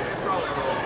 it probably will.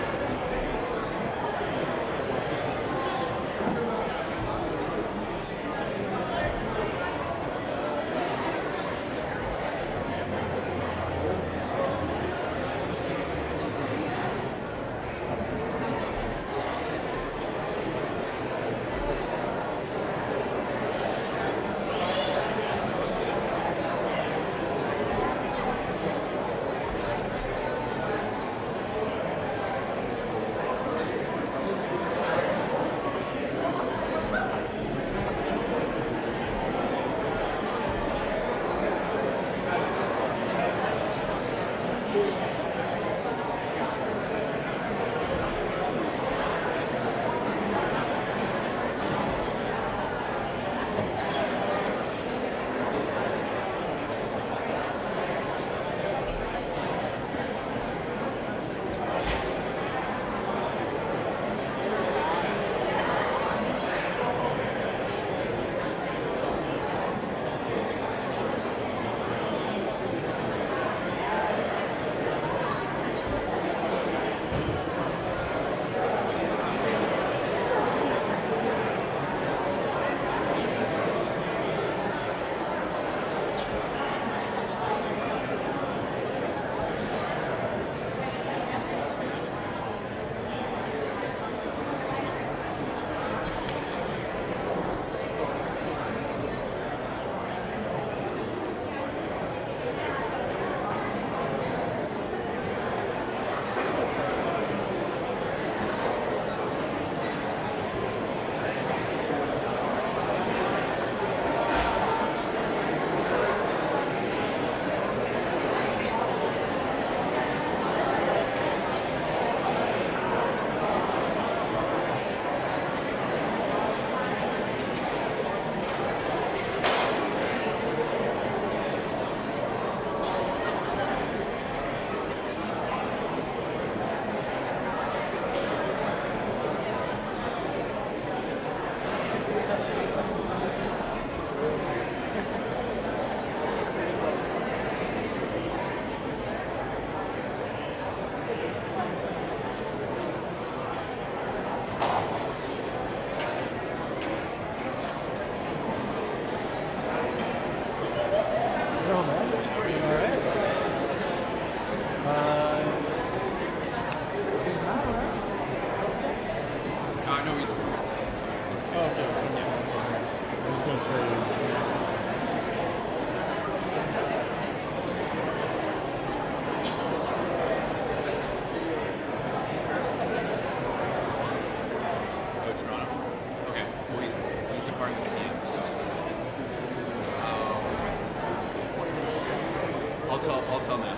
I'll tell Matt.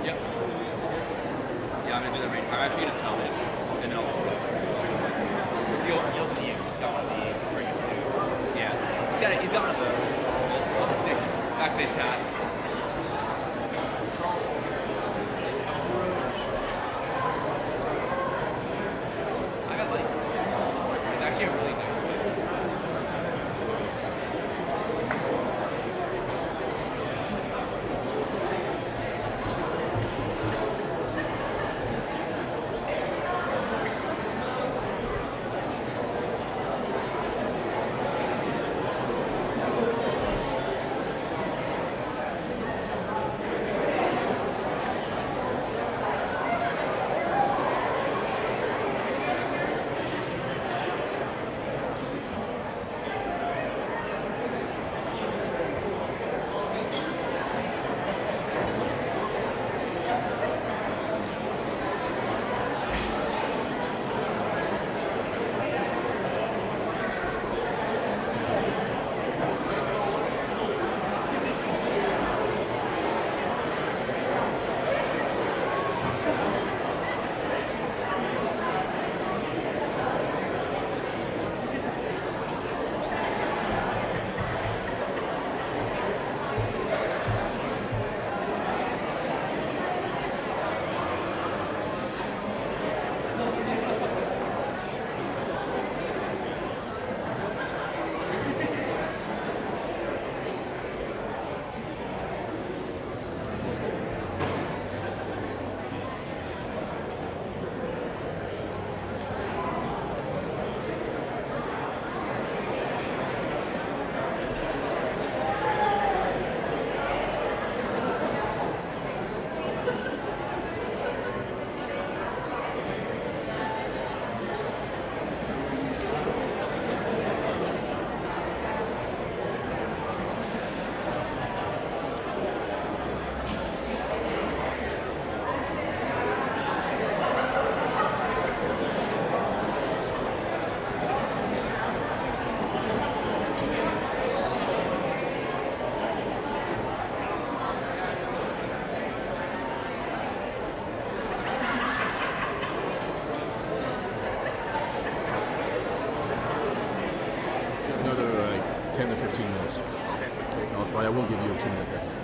Yep. Yeah, I'm gonna do that right. I'm actually gonna tell him, and then you'll see him. He's got one of these. Bring it to. Yeah. He's got one of those. I'll just stick backstage pass. I got like. It's actually a really nice. 10 to 15 minutes. Okay. But I will give you a 2-minute deadline.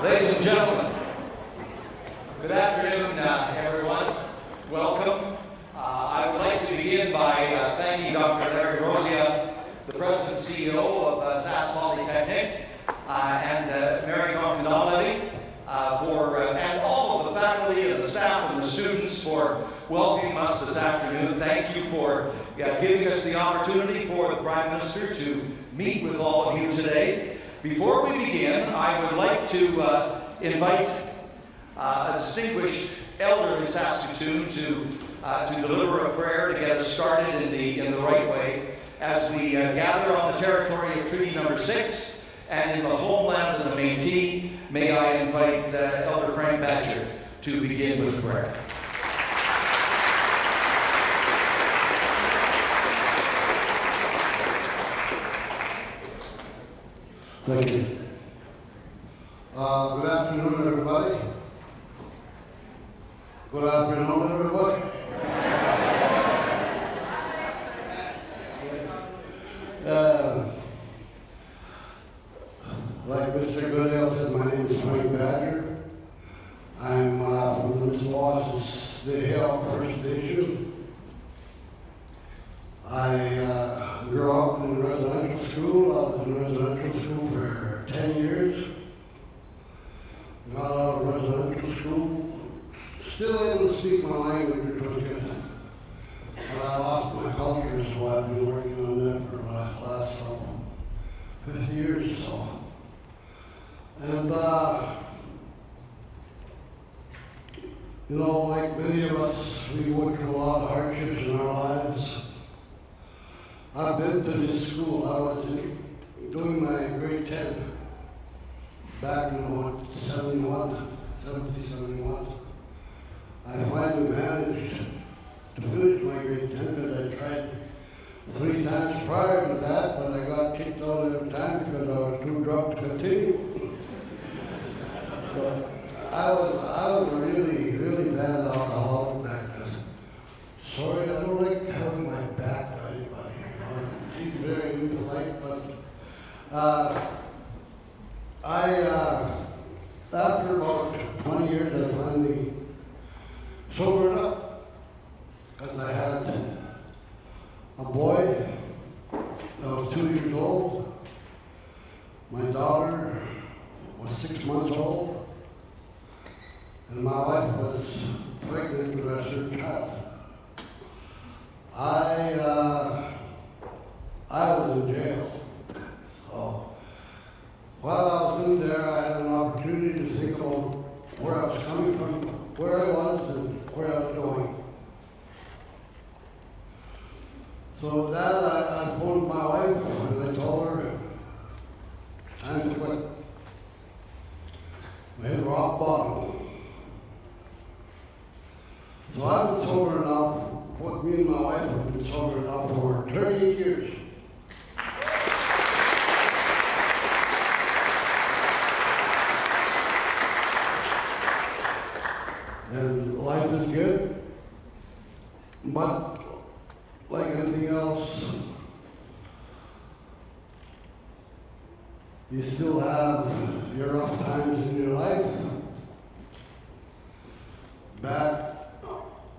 Ladies and gentlemen, good afternoon, everyone. Welcome. I would like to begin by thanking Dr. Larry Rosia, the President and CEO of Sask Polytechnic, and Mary Goodale, and all of the faculty and the staff and the students for welcoming us this afternoon. Thank you for giving us the opportunity for the Prime Minister to meet with all of you today. Before we begin, I would like to invite a distinguished elder in Saskatoon to deliver a prayer to get us started in the right way as we gather on the territory of Treaty Number 6 and in the homeland of the Métis. May I invite Elder Frank Badger to begin with prayer. Thank you. Good afternoon, everybody. Good afternoon, everybody. Like Mr. Goodale said, my name is Frank Badger. I'm from the Goodale First Nation. I grew up in residential school. I was in residential school for 10 years. Got out of residential school. Still able to speak my language, which was good. But I lost my culture, so I've been working on that for the last 50 years or so. And, you know, like many of us, we went through a lot of hardships in our lives. I've been to this school. I was doing my grade 10 back in 71. I finally managed to finish my grade 10 because I tried 3 times prior to that, but I got kicked out every time because I was too drunk to continue. So I was a really, really bad alcoholic back then. Sorry, I don't like having my back to anybody. It seems very impolite, but after about 20 years, I finally sobered up because I had a boy that was 2 years old. My daughter was 6 months old, and my wife was pregnant with our third child. I was in jail. So while I was in there, I had an opportunity to think about where I was coming from, where I was, and where I was going. So that I phoned my wife and I told her, it's time to quit. We hit rock bottom. So I've been sober now, both me and my wife have been sober now for 38 years. And life is good, but like anything else, you still have your rough times in your life. Back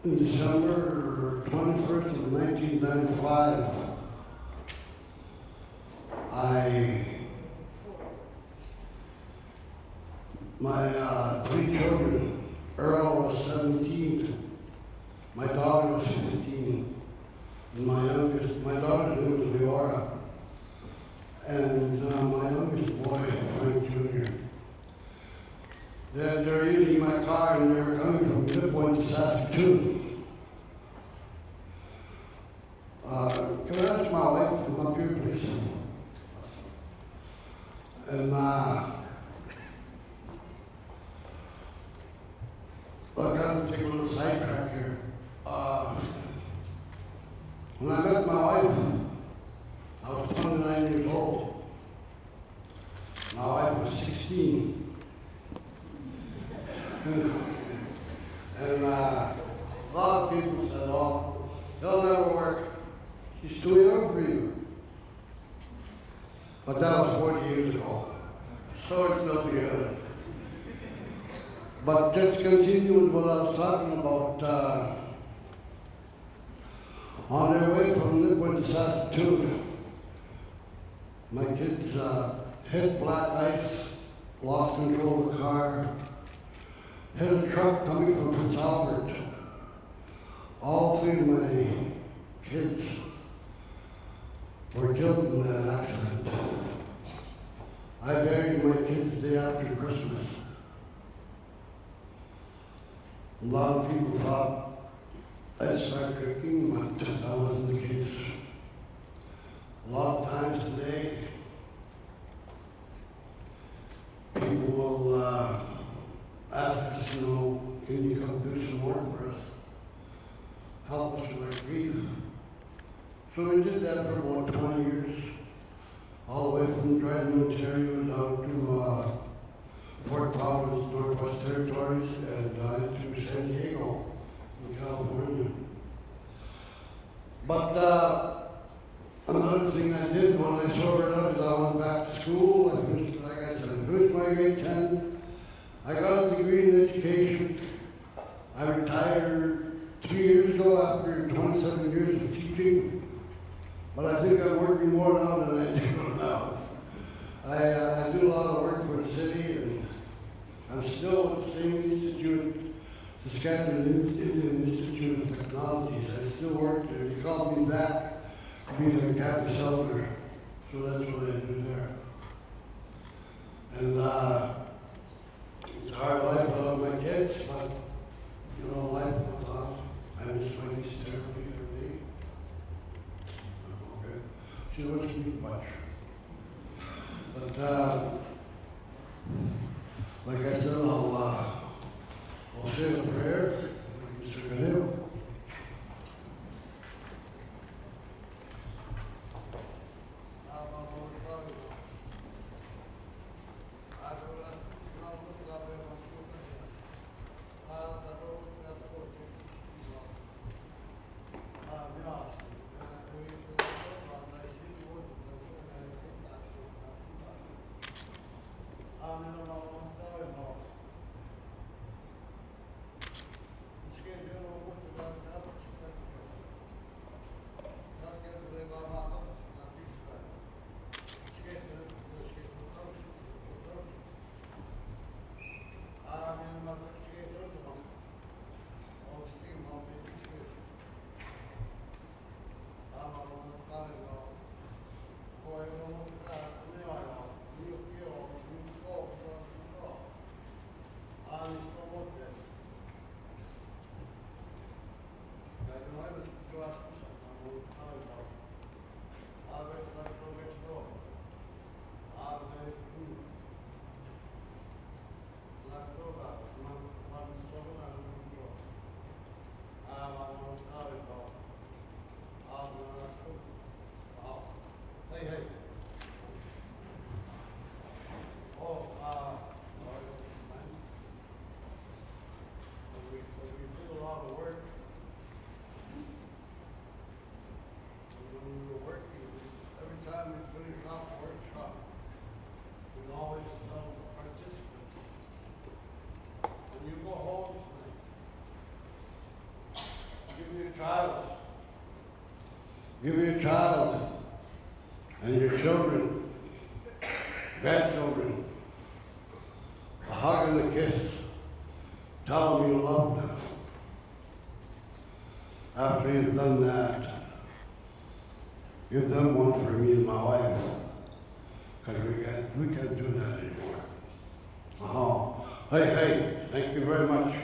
in December 21st of 1995, my 3 children, Earl was 17, my daughter was 15, and my daughter's name was Leora, and my youngest boy, Frank Jr. They're using my car and they were coming from Goodale to Saskatoon. Can I ask my wife to come up here, please? And look, I'm going to take a little sidetrack here. When I met my wife, I was 29 years old. My wife was 16. And a lot of people said, oh, it'll never work. She's too young for you. But that was 40 years ago. So it's still together. But just continuing what I was talking about, on their way from Liquid to Saskatoon, my kids hit black ice, lost control of the car, hit a truck coming from Prince Albert. All three of my kids were killed in that accident. I buried my kids the day after Christmas. A lot of people thought I'd start drinking, but that wasn't the case. A lot of times today, people will ask us, can you come do some work for us? Help us with our grief. So we did that for about 20 years, all the way from Dryden, Ontario down to Fort Providence, Northwest Territories, and to San Diego in California. But another thing I did when I sobered up is I went back to school. I finished, like I said, I finished my grade 10. I got a degree in education. I retired 3 years ago after 27 years of teaching. But I think I'm working more now than I did when I was. I do a lot of work for the city, and I'm still at the same institute, Saskatchewan Indian Institute of Technologies. I still work there. They called me back to be their campus elder, so that's what I do there. And it's a hard life without my kids, but life goes on. I miss my niece terribly every day. Okay. She doesn't speak much. But like I said, I'll say a prayer, Mr. Goodale. Give your child and your children, grandchildren, a hug and a kiss. Tell them you love them. After you've done that, give them one for me and my wife, because we can't do that anymore. Hey, thank you very much.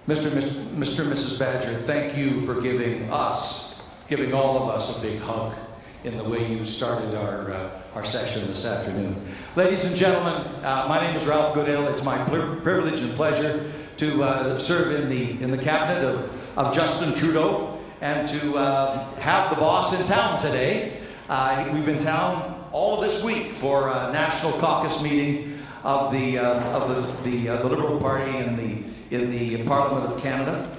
Mr. and Mrs. Badger, thank you for giving all of us a big hug in the way you started our session this afternoon. Ladies and gentlemen, my name is Ralph Goodale. It's my privilege and pleasure to serve in the cabinet of Justin Trudeau and to have the boss in town today. We've been in town all of this week for a national caucus meeting of the Liberal Party in the Parliament of Canada.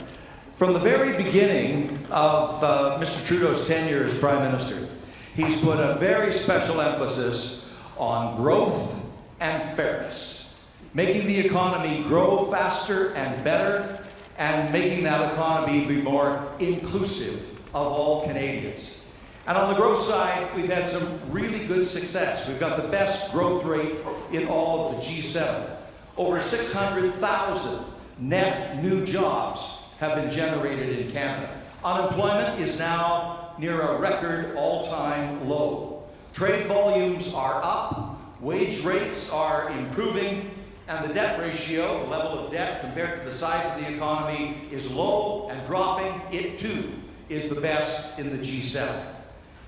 From the very beginning of Mr. Trudeau's tenure as Prime Minister, he's put a very special emphasis on growth and fairness, making the economy grow faster and better, and making that economy be more inclusive of all Canadians. And on the growth side, we've had some really good success. We've got the best growth rate in all of the G7. Over 600,000 net new jobs have been generated in Canada. Unemployment is now near a record all-time low. Trade volumes are up, wage rates are improving, and the debt ratio, the level of debt compared to the size of the economy, is low and dropping. It too is the best in the G7.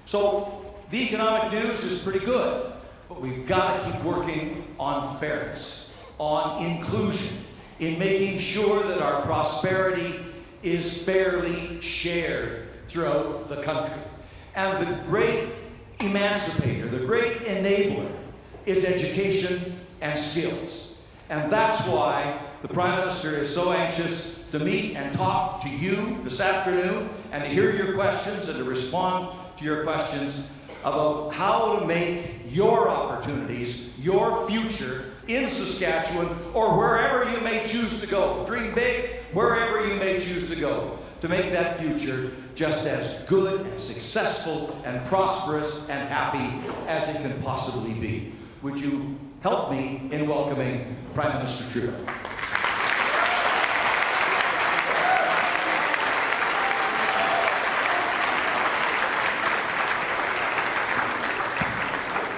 So the economic news is pretty good, but we've got to keep working on fairness, on inclusion, in making sure that our prosperity is fairly shared throughout the country. And the great emancipator, the great enabler, is education and skills. And that's why the Prime Minister is so anxious to meet and talk to you this afternoon and to hear your questions and to respond to your questions about how to make your opportunities, your future in Saskatchewan or wherever you may choose to go. Dream big, wherever you may choose to go, to make that future just as good and successful and prosperous and happy as it can possibly be. Would you help me in welcoming Prime Minister Trudeau?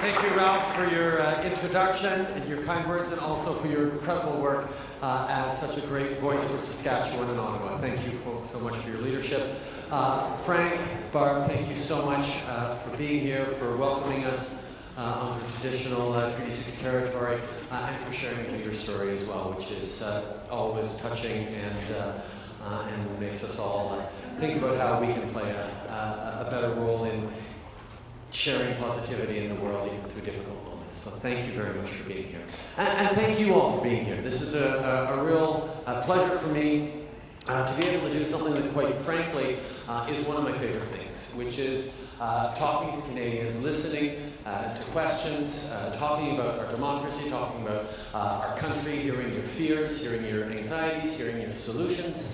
Thank you, Ralph, for your introduction and your kind words, and also for your incredible work as such a great voice for Saskatchewan and Ottawa. Thank you folks so much for your leadership. Frank, Barb, thank you so much for being here, for welcoming us onto traditional Treaty 6 territory, and for sharing your story as well, which is always touching and makes us all think about how we can play a better role in sharing positivity in the world even through difficult moments. So thank you very much for being here. And thank you all for being here. This is a real pleasure for me to be able to do something that, quite frankly, is one of my favorite things, which is talking to Canadians, listening to questions, talking about our democracy, talking about our country, hearing your fears, hearing your anxieties, hearing your solutions,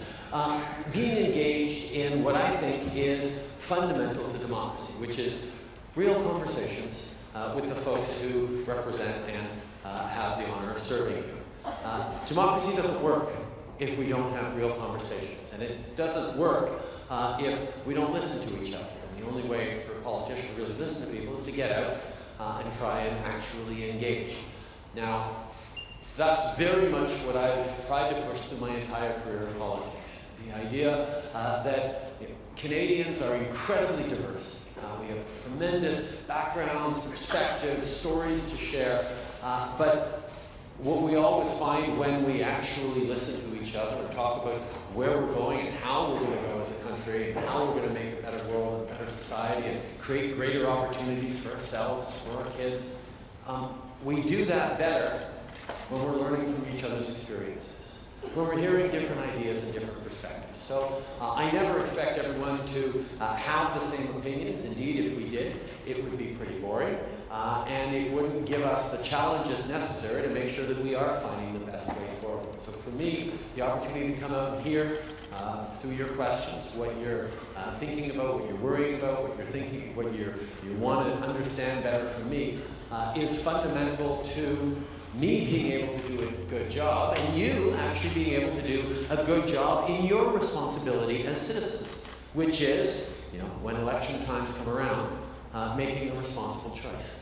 being engaged in what I think is fundamental to democracy, which is real conversations with the folks who represent and have the honor of serving you. Democracy doesn't work if we don't have real conversations, and it doesn't work if we don't listen to each other. And the only way for politicians to really listen to people is to get out and try and actually engage. Now, that's very much what I've tried to push through my entire career in politics. The idea that Canadians are incredibly diverse. We have tremendous backgrounds, perspectives, stories to share, but what we always find when we actually listen to each other and talk about where we're going and how we're going to go as a country and how we're going to make a better world and a better society and create greater opportunities for ourselves, for our kids, we do that better when we're learning from each other's experiences, when we're hearing different ideas and different perspectives. So I never expect everyone to have the same opinions. Indeed, if we did, it would be pretty boring, and it wouldn't give us the challenges necessary to make sure that we are finding the best way forward. So for me, the opportunity to come out and hear through your questions what you're thinking about, what you're worrying about, what you're thinking, what you want to understand better from me is fundamental to me being able to do a good job, and you actually being able to do a good job in your responsibility as citizens, which is, when election times come around, making a responsible choice.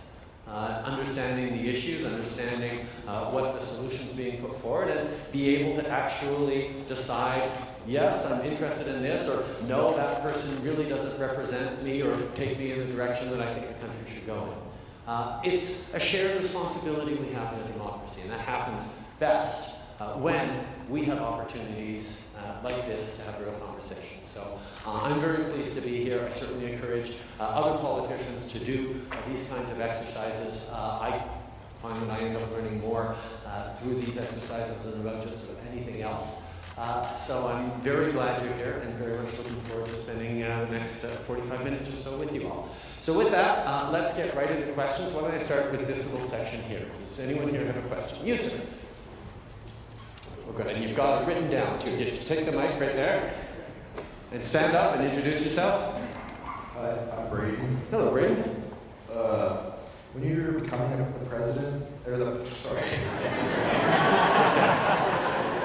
Understanding the issues, understanding what the solutions being put forward, and be able to actually decide, yes, I'm interested in this, or no, that person really doesn't represent me or take me in the direction that I think the country should go in. It's a shared responsibility we have in a democracy, and that happens best when we have opportunities like this to have real conversations. So I'm very pleased to be here. I certainly encourage other politicians to do these kinds of exercises. I find that I end up learning more through these exercises than about just anything else. So I'm very glad you're here and very much looking forward to spending the next 45 minutes or so with you all. So with that, let's get right into questions. Why don't I start with this little section here? Does anyone here have a question? You, sir. Oh, good. And you've got it written down too. You take the mic right there and stand up and introduce yourself. Hi, I'm Braden. Hello, Braden. When you were becoming the president, sorry.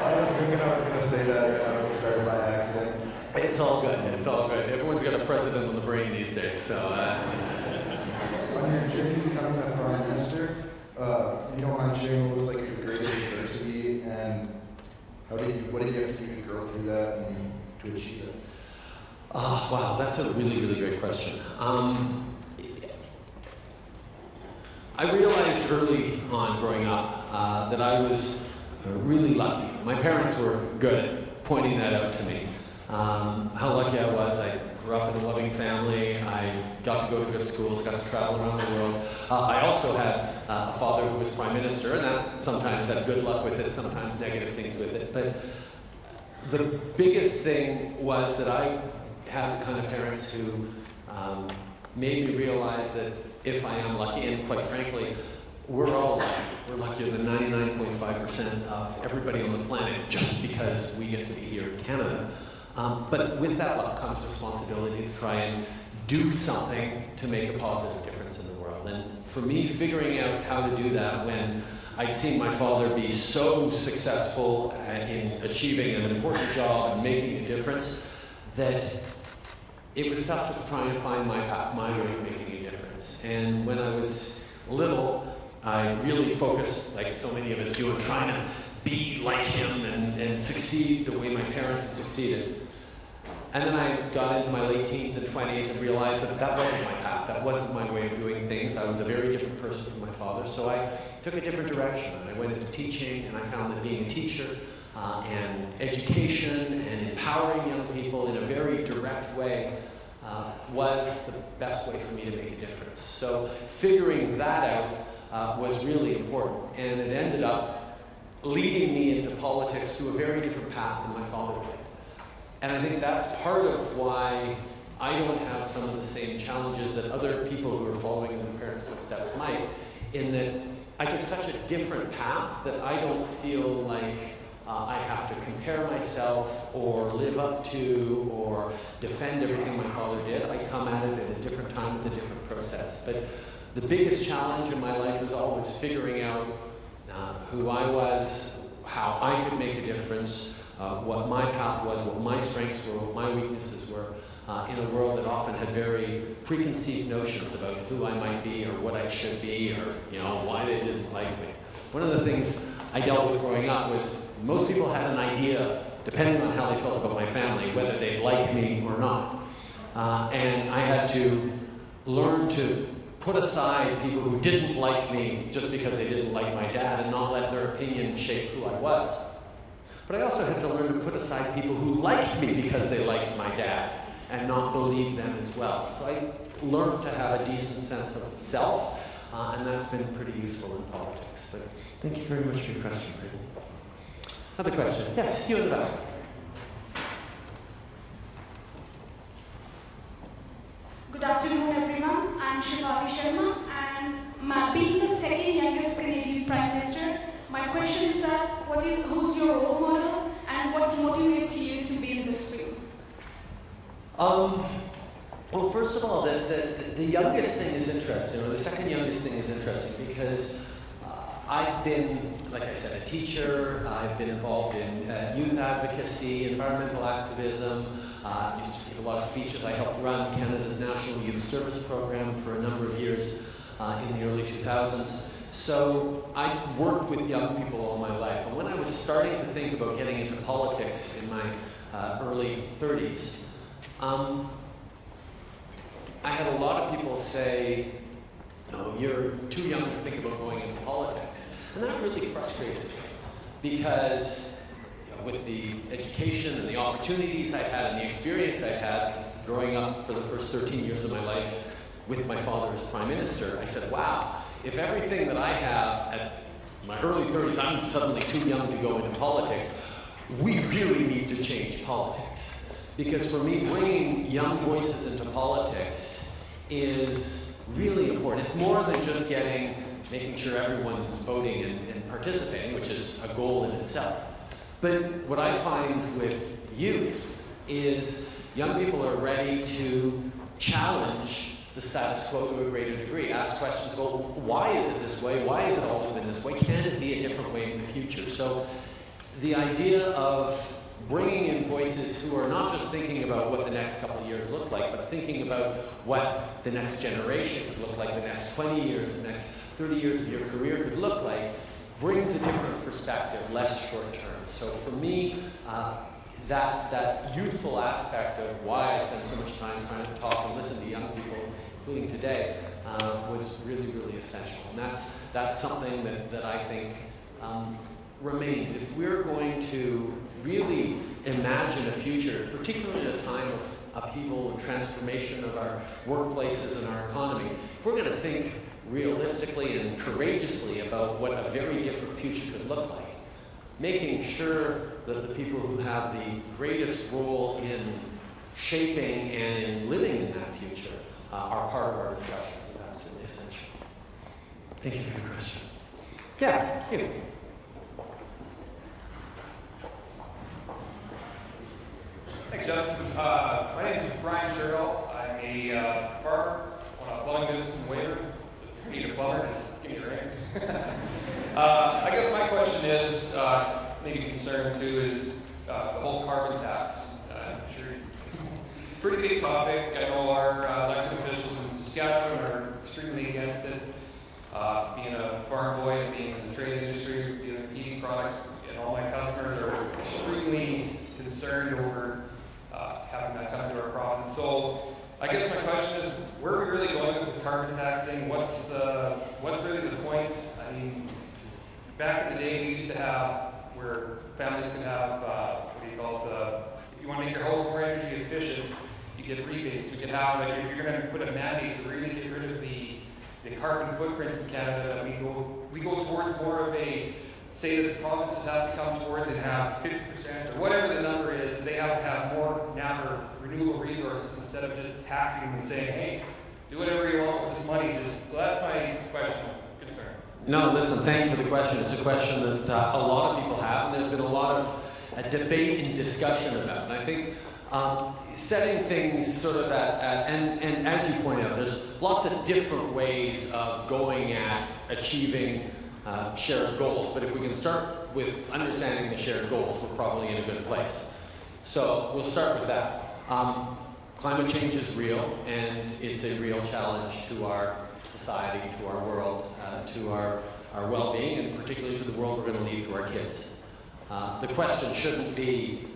I was thinking I was going to say that and I was started by accident. It's all good. It's all good. Everyone's got a president on the brain these days, so. On your journey to becoming a prime minister, you don't mind sharing what was like your greatest adversity and what did you have to do to grow through that and to achieve it? Oh, wow, that's a really, really great question. I realized early on growing up that I was really lucky. My parents were good at pointing that out to me. How lucky I was. I grew up in a loving family. I got to go to good schools, got to travel around the world. I also had a father who was prime minister, and that sometimes had good luck with it, sometimes negative things with it. But the biggest thing was that I had the kind of parents who made me realize that if I am lucky, and quite frankly, we're all lucky. We're luckier than 99.5% of everybody on the planet just because we get to be here in Canada. But with that luck comes responsibility to try and do something to make a positive difference in the world. And for me, figuring out how to do that when I'd seen my father be so successful in achieving an important job and making a difference that it was tough to try and find my path, my way of making a difference. And when I was little, I really focused, like so many of us do, on trying to be like him and succeed the way my parents had succeeded. And then I got into my late teens and 20s and realized that that wasn't my path, that wasn't my way of doing things. I was a very different person from my father, so I took a different direction. I went into teaching, and I found that being a teacher and education and empowering young people in a very direct way was the best way for me to make a difference. So figuring that out was really important, and it ended up leading me into politics through a very different path than my father did. And I think that's part of why I don't have some of the same challenges that other people who are following in their parents' footsteps might, in that I took such a different path that I don't feel like I have to compare myself or live up to or defend everything my father did. I come at it at a different time with a different process. But the biggest challenge in my life was always figuring out who I was, how I could make a difference, what my path was, what my strengths were, what my weaknesses were, in a world that often had very preconceived notions about who I might be or what I should be or why they didn't like me. One of the things I dealt with growing up was most people had an idea, depending on how they felt about my family, whether they liked me or not. And I had to learn to put aside people who didn't like me just because they didn't like my dad and not let their opinion shape who I was. But I also had to learn to put aside people who liked me because they liked my dad and not believe them as well. So I learned to have a decent sense of self, and that's been pretty useful in politics. But thank you very much for your question, Braden. Another question? Yes, you in the back. Good afternoon, everyone. I'm Shivali Sharma, and being the second youngest Canadian Prime Minister, my question is that who's your role model and what motivates you to be in this field? Well, first of all, the youngest thing is interesting, or the second youngest thing is interesting because I've been, like I said, a teacher. I've been involved in youth advocacy, environmental activism. Used to give a lot of speeches. I helped run Canada's National Youth Service Program for a number of years in the early 2000s. So I worked with young people all my life. And when I was starting to think about getting into politics in my early 30s, I had a lot of people say, "No, you're too young to think about going into politics." And that really frustrated me because with the education and the opportunities I had and the experience I had growing up for the first 13 years of my life with my father as Prime Minister, I said, wow, if everything that I have at my early 30s, I'm suddenly too young to go into politics, we really need to change politics. Because for me, bringing young voices into politics is really important. It's more than just making sure everyone's voting and participating, which is a goal in itself. But what I find with youth is young people are ready to challenge the status quo to a greater degree, ask questions, go, why is it this way? Why has it always been this way? Can it be a different way in the future? So the idea of bringing in voices who are not just thinking about what the next couple of years look like, but thinking about what the next generation could look like, the next 20 years, the next 30 years of your career could look like, brings a different perspective, less short term. So for me, that youthful aspect of why I spend so much time trying to talk and listen to young people, including today, was really, really essential. And that's something that I think remains. If we're going to really imagine a future, particularly at a time of upheaval and transformation of our workplaces and our economy, if we're going to think realistically and courageously about what a very different future could look like, making sure that the people who have the greatest role in shaping and in living in that future are part of our discussions is absolutely essential. Thank you for your question. Yeah, you. Thanks, Justin. My name is Brian Sherrill. I'm a farmer on a plumbing business in Waverly. If you need a plumber, just give me a ring. I guess my question is, maybe concern too, is the whole carbon tax. I'm sure pretty big topic. I know our elected officials in Saskatchewan are extremely against it. Being a farm boy and being in the trade industry, dealing with heating products, and all my customers are extremely concerned over having that come into our province. So I guess my question is, where are we really going with this carbon taxing? What's really the point? I mean, back in the day, we used to have where families could have, what do you call it, if you want to make your house more energy efficient, you get rebates. We could have, like, if you're going to put a mandate to really get rid of the carbon footprint in Canada, that we go towards more of a, say that the provinces have to come towards and have 50% or whatever the number is, they have to have more now renewable resources instead of just taxing them and saying, hey, do whatever you want with this money. So that's my question, concern. No, listen, thanks for the question. It's a question that a lot of people have, and there's been a lot of debate and discussion about. And I think setting things sort of and as you point out, there's lots of different ways of going at achieving shared goals, but if we can start with understanding the shared goals, we're probably in a good place. So we'll start with that. Climate change is real, and it's a real challenge to our society, to our world, to our well-being, and particularly to the world we're going to leave to our kids. The question shouldn't be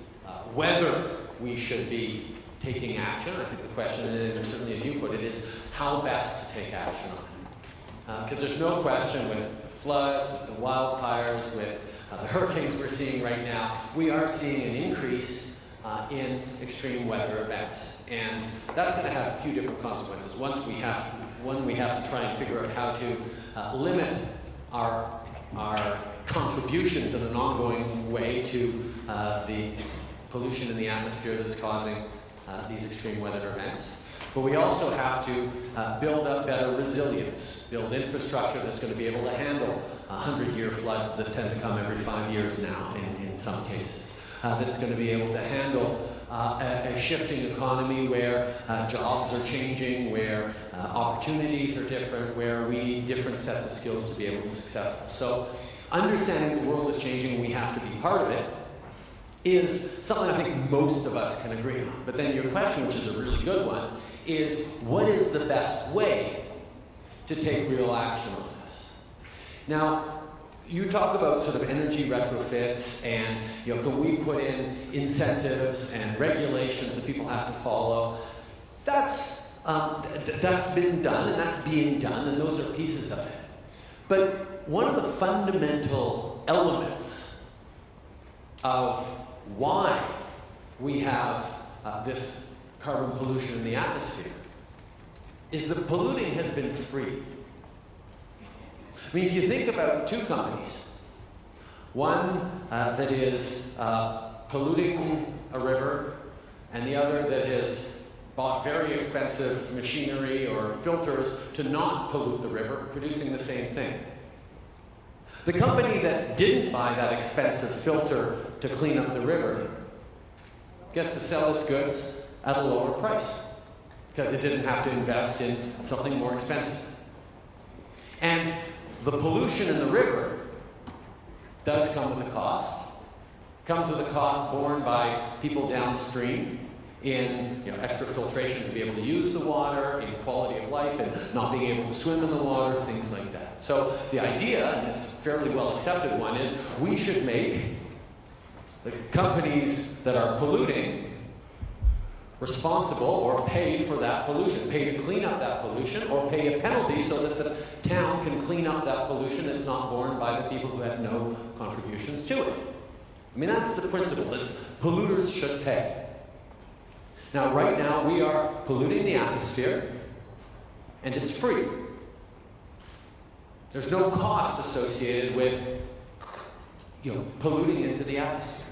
whether we should be taking action. I think the question, and certainly as you put it, is how best to take action on it. Because there's no question with floods, with the wildfires, with the hurricanes we're seeing right now, we are seeing an increase in extreme weather events. And that's going to have a few different consequences. One, we have to try and figure out how to limit our contributions in an ongoing way to the pollution in the atmosphere that's causing these extreme weather events. But we also have to build up better resilience, build infrastructure that's going to be able to handle 100-year floods that tend to come every 5 years now in some cases. That's going to be able to handle a shifting economy where jobs are changing, where opportunities are different, where we need different sets of skills to be able to be successful. So understanding the world is changing and we have to be part of it is something I think most of us can agree on. But then your question, which is a really good one, is what is the best way to take real action on this? Now, you talk about sort of energy retrofits and, can we put in incentives and regulations that people have to follow? That's been done and that's being done, and those are pieces of it. But one of the fundamental elements of why we have this carbon pollution in the atmosphere is that polluting has been free. I mean, if you think about two companies, One that is polluting a river, and the other that has bought very expensive machinery or filters to not pollute the river, producing the same thing. The company that didn't buy that expensive filter to clean up the river gets to sell its goods at a lower price because it didn't have to invest in something more expensive. And the pollution in the river does come with a cost. It comes with a cost borne by people downstream in extra filtration to be able to use the water, in quality of life, and not being able to swim in the water, things like that. So the idea, and it's a fairly well accepted one, is we should make the companies that are polluting responsible or pay for that pollution, pay to clean up that pollution, or pay a penalty so that the town can clean up that pollution that's not borne by the people who had no contributions to it. I mean, that's the principle, that polluters should pay. Now, right now, we are polluting the atmosphere, and it's free. There's no cost associated with, polluting into the atmosphere.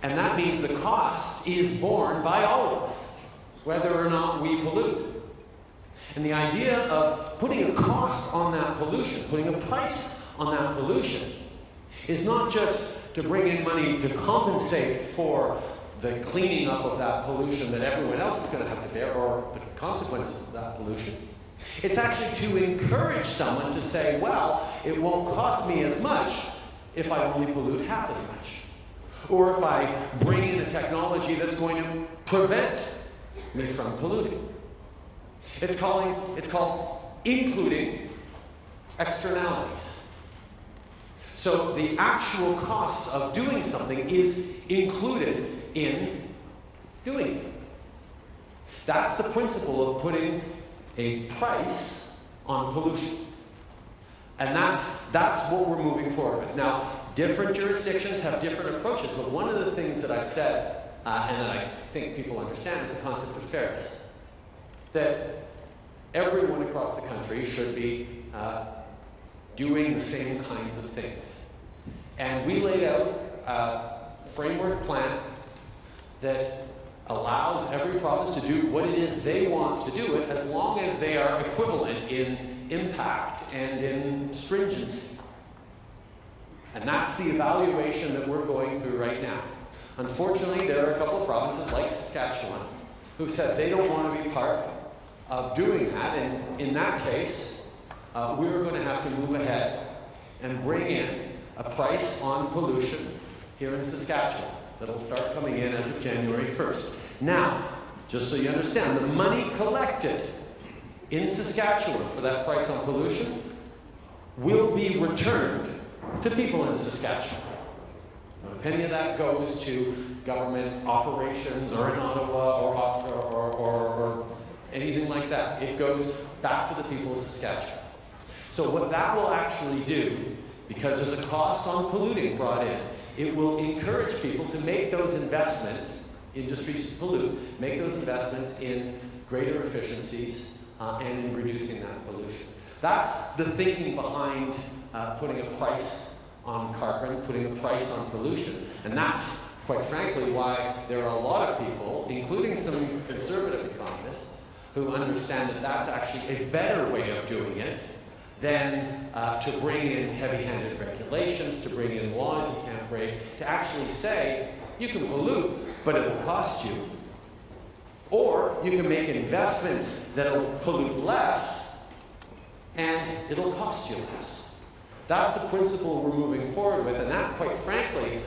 And that means the cost is borne by all of us, whether or not we pollute. And the idea of putting a cost on that pollution, putting a price on that pollution, is not just to bring in money to compensate for the cleaning up of that pollution that everyone else is going to have to bear, or the consequences of that pollution. It's actually to encourage someone to say, well, it won't cost me as much if I only pollute half as much. Or if I bring in a technology that's going to prevent me from polluting. It's called including externalities. So the actual costs of doing something is included in doing it. That's the principle of putting a price on pollution. And that's what we're moving forward with. Now, different jurisdictions have different approaches, but one of the things that I've said, and that I think people understand, is the concept of fairness. That everyone across the country should be doing the same kinds of things. And we laid out a framework plan that allows every province to do what it is they want to do it, as long as they are equivalent in impact and in stringency. And that's the evaluation that we're going through right now. Unfortunately, there are a couple of provinces like Saskatchewan who've said they don't want to be part of doing that, and in that case, we're going to have to move ahead and bring in a price on pollution here in Saskatchewan that'll start coming in as of January 1st. Now, just so you understand, the money collected in Saskatchewan for that price on pollution will be returned to people in Saskatchewan. Not a penny of that goes to government operations or in Ottawa or anything like that. It goes back to the people of Saskatchewan. So what that will actually do, because there's a cost on polluting brought in, it will encourage people to make those investments, industries to pollute, make those investments in greater efficiencies and in reducing that pollution. That's the thinking behind putting a price on carbon, putting a price on pollution. And that's, quite frankly, why there are a lot of people, including some conservative economists, who understand that that's actually a better way of doing it than to bring in heavy-handed regulations, to bring in laws you can't break, to actually say, you can pollute, but it will cost you. Or you can make investments that will pollute less, and it'll cost you less. That's the principle we're moving forward with, and that, quite frankly,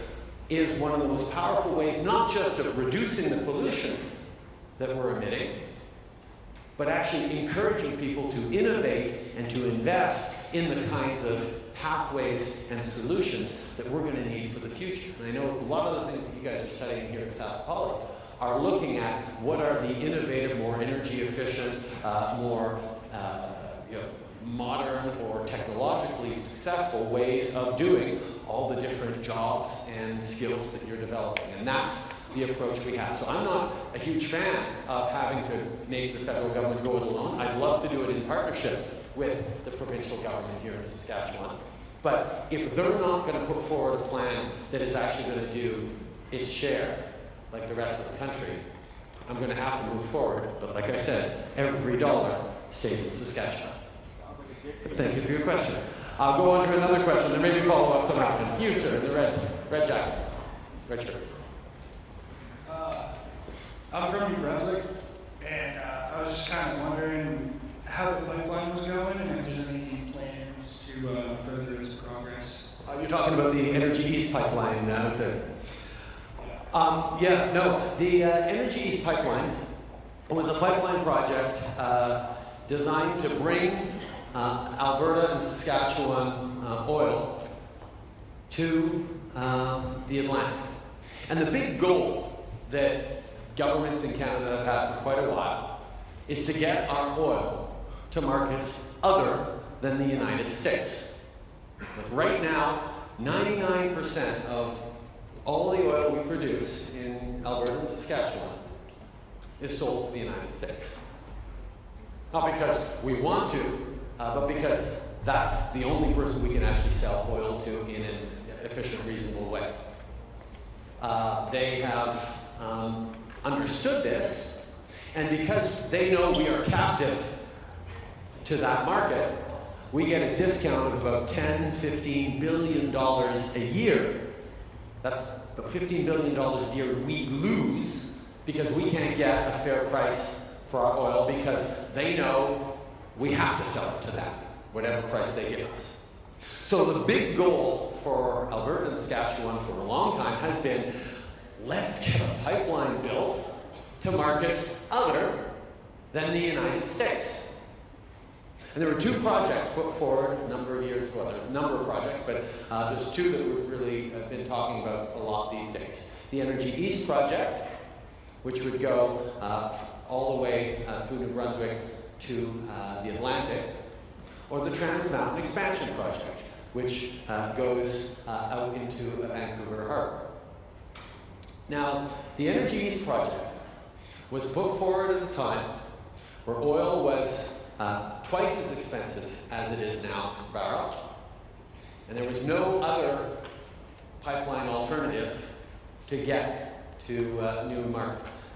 is one of the most powerful ways, not just of reducing the pollution that we're emitting, but actually encouraging people to innovate and to invest in the kinds of pathways and solutions that we're going to need for the future. And I know a lot of the things that you guys are studying here at SaskPoly are looking at what are the innovative, more energy efficient, more modern or technologically successful ways of doing all the different jobs and skills that you're developing. And that's the approach we have. So I'm not a huge fan of having to make the federal government go it alone. I'd love to do it in partnership with the provincial government here in Saskatchewan. But if they're not going to put forward a plan that is actually going to do its share, like the rest of the country, I'm going to have to move forward. But like I said, every dollar stays in Saskatchewan. Thank you for your question. I'll go on to another question. There may be follow-ups on that one. You, sir, in the red jacket, red shirt. I'm from New Brunswick, and I was just kind of wondering how the pipeline was going and if there's any plans to further its progress. You're talking about the Energy East pipeline out there. Yeah, no, the Energy East pipeline was a pipeline project designed to bring Alberta and Saskatchewan oil to the Atlantic. And the big goal that governments in Canada have had for quite a while is to get our oil to markets other than the United States. Like right now, 99% of all the oil we produce in Alberta and Saskatchewan is sold to the United States. Not because we want to, but because that's the only person we can actually sell oil to in an efficient, reasonable way. They have understood this, and because they know we are captive to that market, we get a discount of about $10–15 billion a year. That's about $15 billion a year we lose because we can't get a fair price for our oil because they know we have to sell it to them, whatever price they give us. So the big goal for Alberta and Saskatchewan for a long time has been, let's get a pipeline built to markets other than the United States. And there were two projects put forward a number of years ago. There's a number of projects, but there's two that we've really been talking about a lot these days. The Energy East project, which would go all the way through New Brunswick to the Atlantic, or the Trans Mountain Expansion project, which goes out into Vancouver Harbour. Now, the Energy East project was put forward at a time where oil was twice as expensive as it is now per barrel, and there was no other pipeline alternative to get to new markets.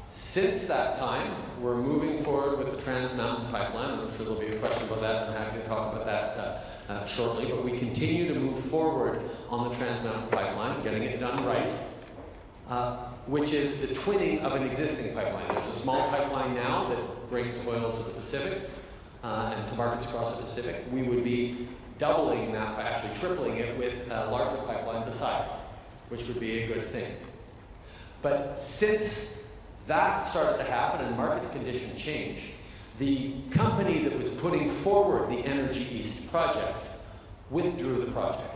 Since that time, we're moving forward with the Trans Mountain pipeline. I'm sure there'll be a question about that, and I'm happy to talk about that shortly, but we continue to move forward on the Trans Mountain pipeline, getting it done right, which is the twinning of an existing pipeline. There's a small pipeline now that brings oil to the Pacific and to markets across the Pacific. We would be doubling that, actually tripling it, with a larger pipeline beside it, which would be a good thing. But since that started to happen and markets conditions changed, the company that was putting forward the Energy East project withdrew the project.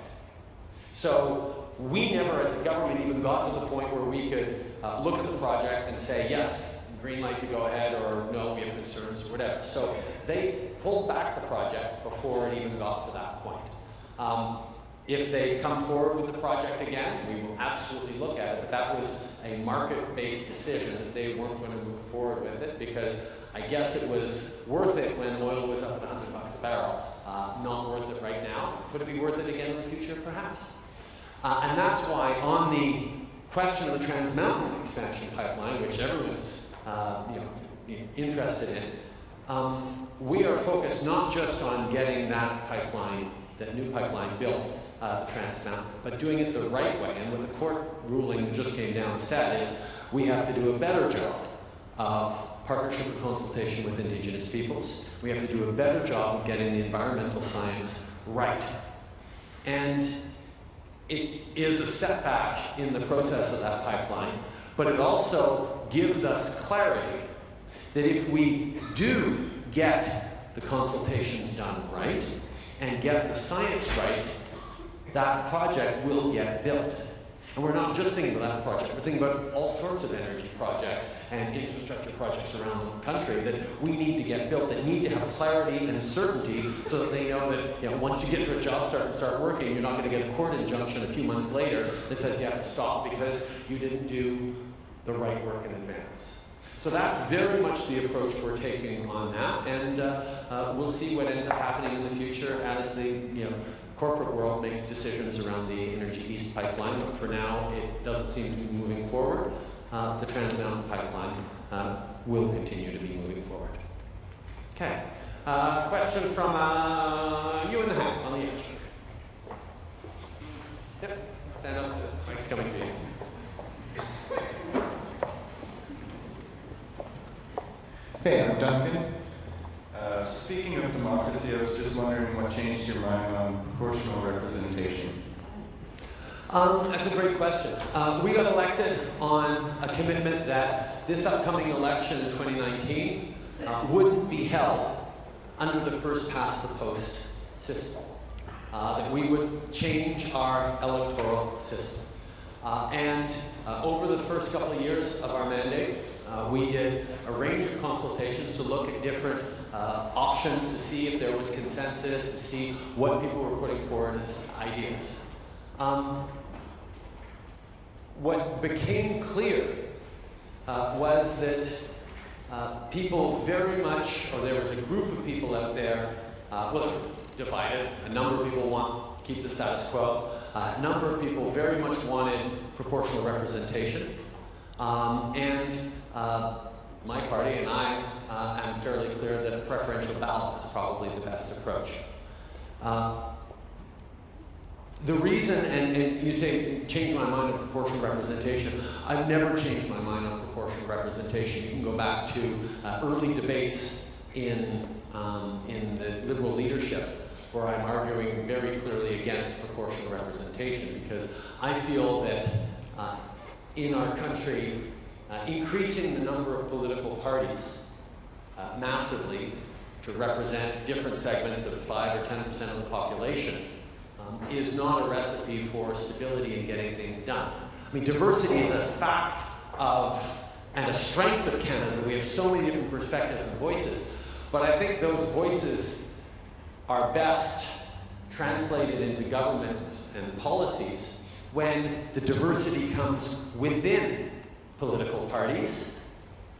So we never, as a government, even got to the point where we could look at the project and say, yes, green light to go ahead, or no, we have concerns, or whatever. So they pulled back the project before it even got to that point. If they come forward with the project again, we will absolutely look at it, but that was a market-based decision that they weren't going to move forward with it because I guess it was worth it when oil was up at $100 a barrel. Not worth it right now. Could it be worth it again in the future? Perhaps. And that's why on the question of the Trans Mountain Expansion pipeline, which everyone's interested in, we are focused not just on getting that pipeline, that new pipeline built, the Trans Mountain, but doing it the right way. And what the court ruling that just came down said is we have to do a better job of partnership and consultation with Indigenous peoples. We have to do a better job of getting the environmental science right. And it is a setback in the process of that pipeline, but it also gives us clarity that if we do get the consultations done right and get the science right, that project will get built. And we're not just thinking about that project, we're thinking about all sorts of energy projects and infrastructure projects around the country that we need to get built, that need to have clarity and certainty so that they know that once you get to a job site and start working, you're not going to get a court injunction a few months later that says you have to stop because you didn't do the right work in advance. So that's very much the approach we're taking on that, and we'll see what ends up happening in the future as the corporate world makes decisions around the Energy East pipeline. But for now, it doesn't seem to be moving forward. The Trans Mountain pipeline will continue to be moving forward. Okay. Question from you in the hand on the edge. Yep. Stand up. The mic's coming to you. Hey, I'm Duncan. Speaking of democracy, I was just wondering what changed your mind on proportional representation. That's a great question. We got elected on a commitment that this upcoming election in 2019 wouldn't be held under the first past the post system. That we would change our electoral system. And over the first couple of years of our mandate, we did a range of consultations to look at different options to see if there was consensus, to see what people were putting forward as ideas. What became clear was that people very much, or there was a group of people out there, well, divided. A number of people want to keep the status quo. A number of people very much wanted proportional representation. And my party and I am fairly clear that a preferential ballot is probably the best approach. The reason, and you say change my mind on proportional representation, I've never changed my mind on proportional representation. You can go back to early debates in the Liberal leadership where I'm arguing very clearly against proportional representation because I feel that in our country, increasing the number of political parties massively to represent different segments of 5 or 10% of the population is not a recipe for stability in getting things done. I mean, diversity is a fact of and a strength of Canada. We have so many different perspectives and voices, but I think those voices are best translated into governments and policies when the diversity comes within political parties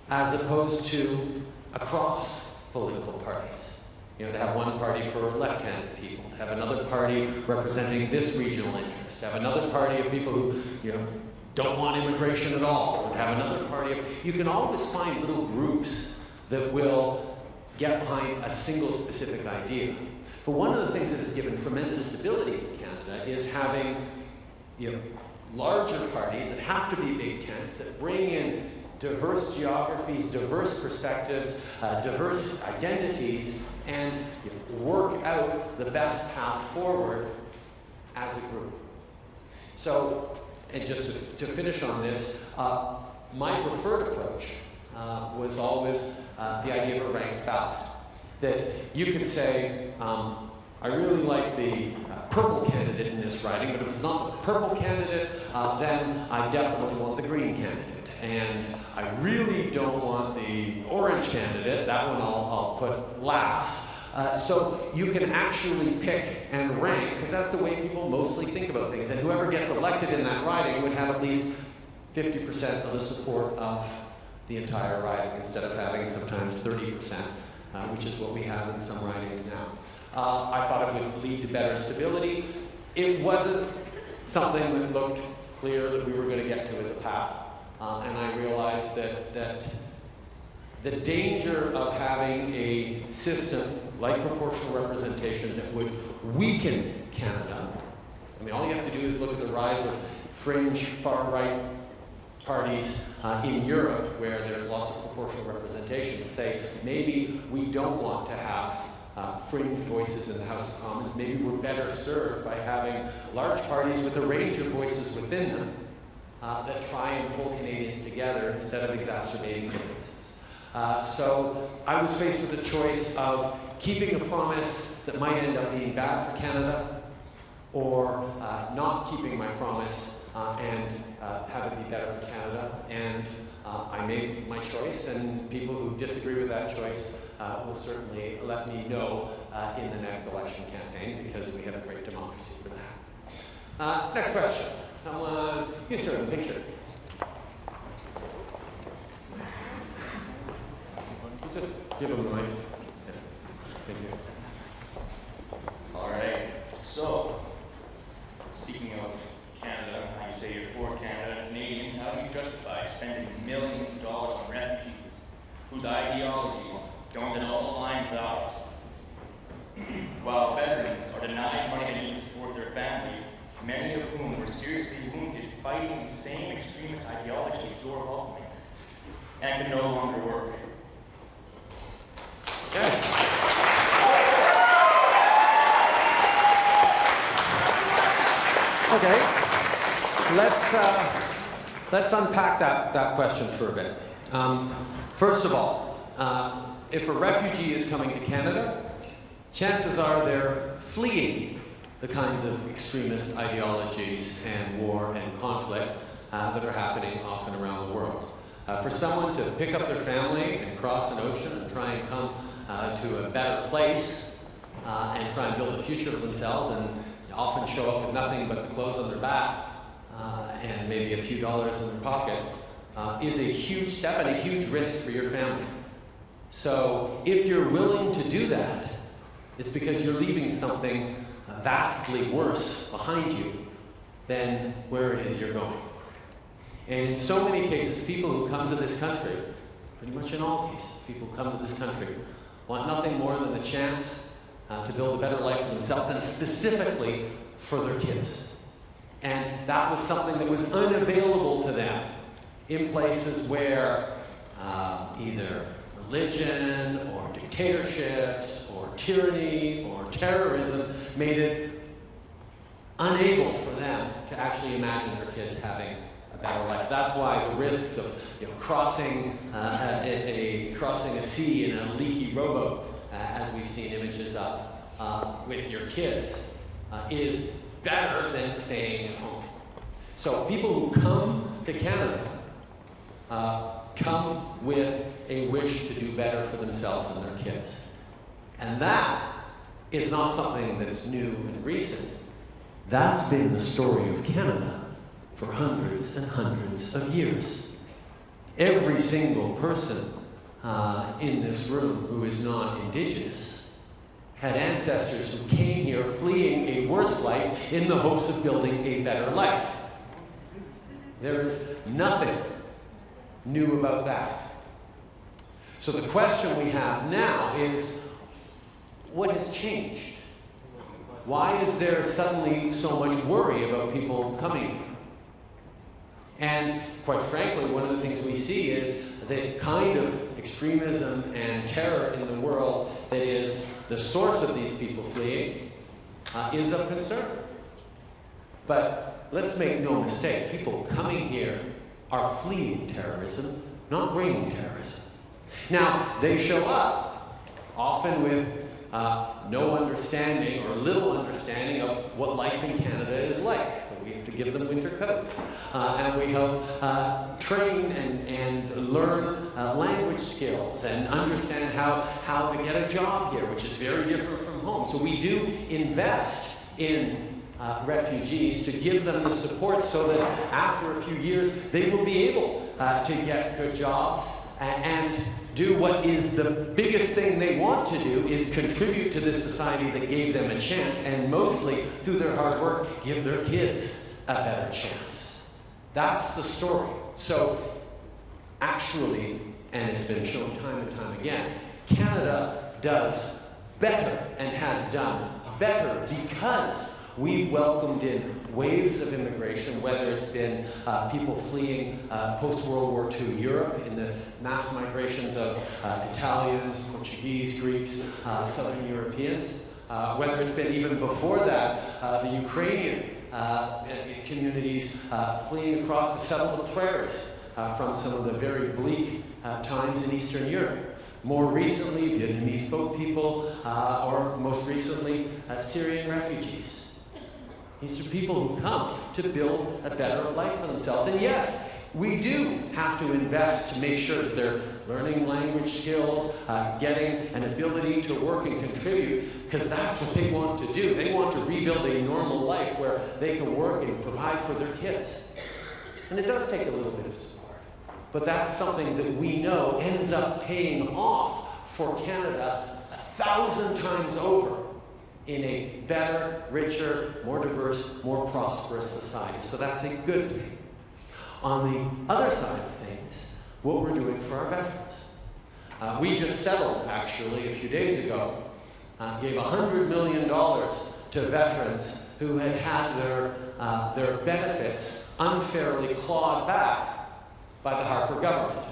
as opposed to across political parties. You know, to have one party for left-handed people, to have another party representing this regional interest, to have another party of people who, don't want immigration at all, and have another party of, you can always find little groups that will get behind a single specific idea. But one of the things that has given tremendous stability in Canada is having, larger parties that have to be big tents that bring in diverse geographies, diverse perspectives, diverse identities, and work out the best path forward as a group. So, and just to finish on this, my preferred approach was always the idea of a ranked ballot. That you could say, I really like the purple candidate in this riding, but if it's not the purple candidate, then I definitely want the green candidate. And I really don't want the orange candidate, that one I'll put last. So you can actually pick and rank, because that's the way people mostly think about things. And whoever gets elected in that riding would have at least 50% of the support of the entire riding, instead of having sometimes 30%, which is what we have in some ridings now. I thought it would lead to better stability. It wasn't something that looked clear that we were going to get to as a path. And I realized that the danger of having a system like proportional representation that would weaken Canada. I mean, all you have to do is look at the rise of fringe far-right parties in Europe, where there's lots of proportional representation, to say maybe we don't want to have fringe voices in the House of Commons. Maybe we're better served by having large parties with a range of voices within them that try and pull Canadians together instead of exacerbating differences. So I was faced with the choice of keeping a promise that might end up being bad for Canada, or not keeping my promise and have it be better for Canada. And I made my choice, and people who disagree with that choice will certainly let me know in the next election campaign, because we have a great democracy for that. Next question. Someone, you sir, in the picture. Give him the mic. Yeah. Thank you. All right. So, speaking of Canada, how you say you're for Canada, Canadians, how do you justify spending millions of dollars on refugees whose ideologies don't at all align with ours? While veterans are denied money to support their families, many of whom were seriously wounded fighting the same extremist ideologies you're welcoming, and can no longer work. Okay. Okay. Let's unpack that question for a bit. First of all, if a refugee is coming to Canada, chances are they're fleeing the kinds of extremist ideologies and war and conflict that are happening often around the world. For someone to pick up their family and cross an ocean and try and come to a better place and try and build a future for themselves and often show up with nothing but the clothes on their back and maybe a few dollars in their pockets is a huge step and a huge risk for your family. So if you're willing to do that, it's because you're leaving something vastly worse behind you than where it is you're going. And in so many cases, people who come to this country, pretty much in all cases, people who come to this country want nothing more than a chance to build a better life for themselves and specifically for their kids. And that was something that was unavailable to them in places where either religion or dictatorships or tyranny or terrorism made it unable for them to actually imagine their kids having a better life. That's why the risks of crossing a sea in a leaky rowboat, as we've seen images of with your kids, is better than staying at home. So people who come to Canada come with a wish to do better for themselves and their kids. And that is not something that's new and recent. That's been the story of Canada for hundreds and hundreds of years. Every single person in this room who is not Indigenous had ancestors who came here fleeing a worse life in the hopes of building a better life. There is nothing new about that. So the question we have now is, what has changed? Why is there suddenly so much worry about people coming here? And quite frankly, one of the things we see is the kind of extremism and terror in the world that is the source of these people fleeing is of concern. But let's make no mistake, people coming here are fleeing terrorism, not bringing terrorism. Now, they show up often with no understanding or little understanding of what life in Canada is like. So we have to give them winter coats. And we help train and learn language skills and understand how to get a job here, which is very different from home. So we do invest in refugees to give them the support so that after a few years they will be able to get good jobs and do what is the biggest thing they want to do, is contribute to this society that gave them a chance, and mostly through their hard work give their kids a better chance. That's the story. So actually, and it's been shown time and time again, Canada does better and has done better because we've welcomed in waves of immigration, whether it's been people fleeing post-World War II Europe in the mass migrations of Italians, Portuguese, Greeks, Southern Europeans, whether it's been even before that, the Ukrainian communities fleeing across the settled prairies from some of the very bleak times in Eastern Europe. More recently, Vietnamese boat people, or most recently, Syrian refugees. These are people who come to build a better life for themselves. And yes, we do have to invest to make sure that they're learning language skills, getting an ability to work and contribute, because that's what they want to do. They want to rebuild a normal life where they can work and provide for their kids. And it does take a little bit of support. But that's something that we know ends up paying off for Canada 1,000 times over in a better, richer, more diverse, more prosperous society. So that's a good thing. On the other side of things, what we're doing for our veterans. We just settled, actually, a few days ago, gave $100 million to veterans who had had their benefits unfairly clawed back by the Harper government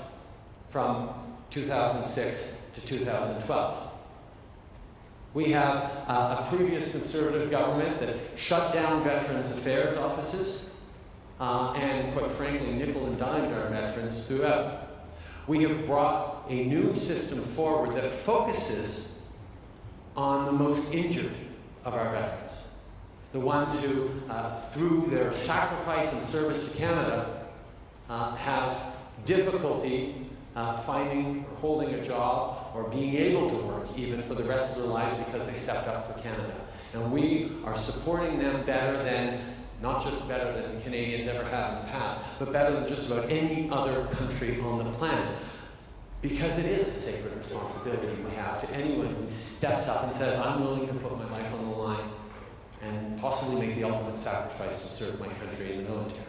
from 2006 to 2012. We have a previous Conservative government that shut down Veterans Affairs offices and, quite frankly, nickel and dimed our veterans throughout. We have brought a new system forward that focuses on the most injured of our veterans, the ones who, through their sacrifice and service to Canada, have difficulty finding or holding a job or being able to work even for the rest of their lives because they stepped up for Canada. And we are supporting them better than, not just better than Canadians ever have in the past, but better than just about any other country on the planet. Because it is a sacred responsibility we have to anyone who steps up and says, I'm willing to put my life on the line and possibly make the ultimate sacrifice to serve my country in the military.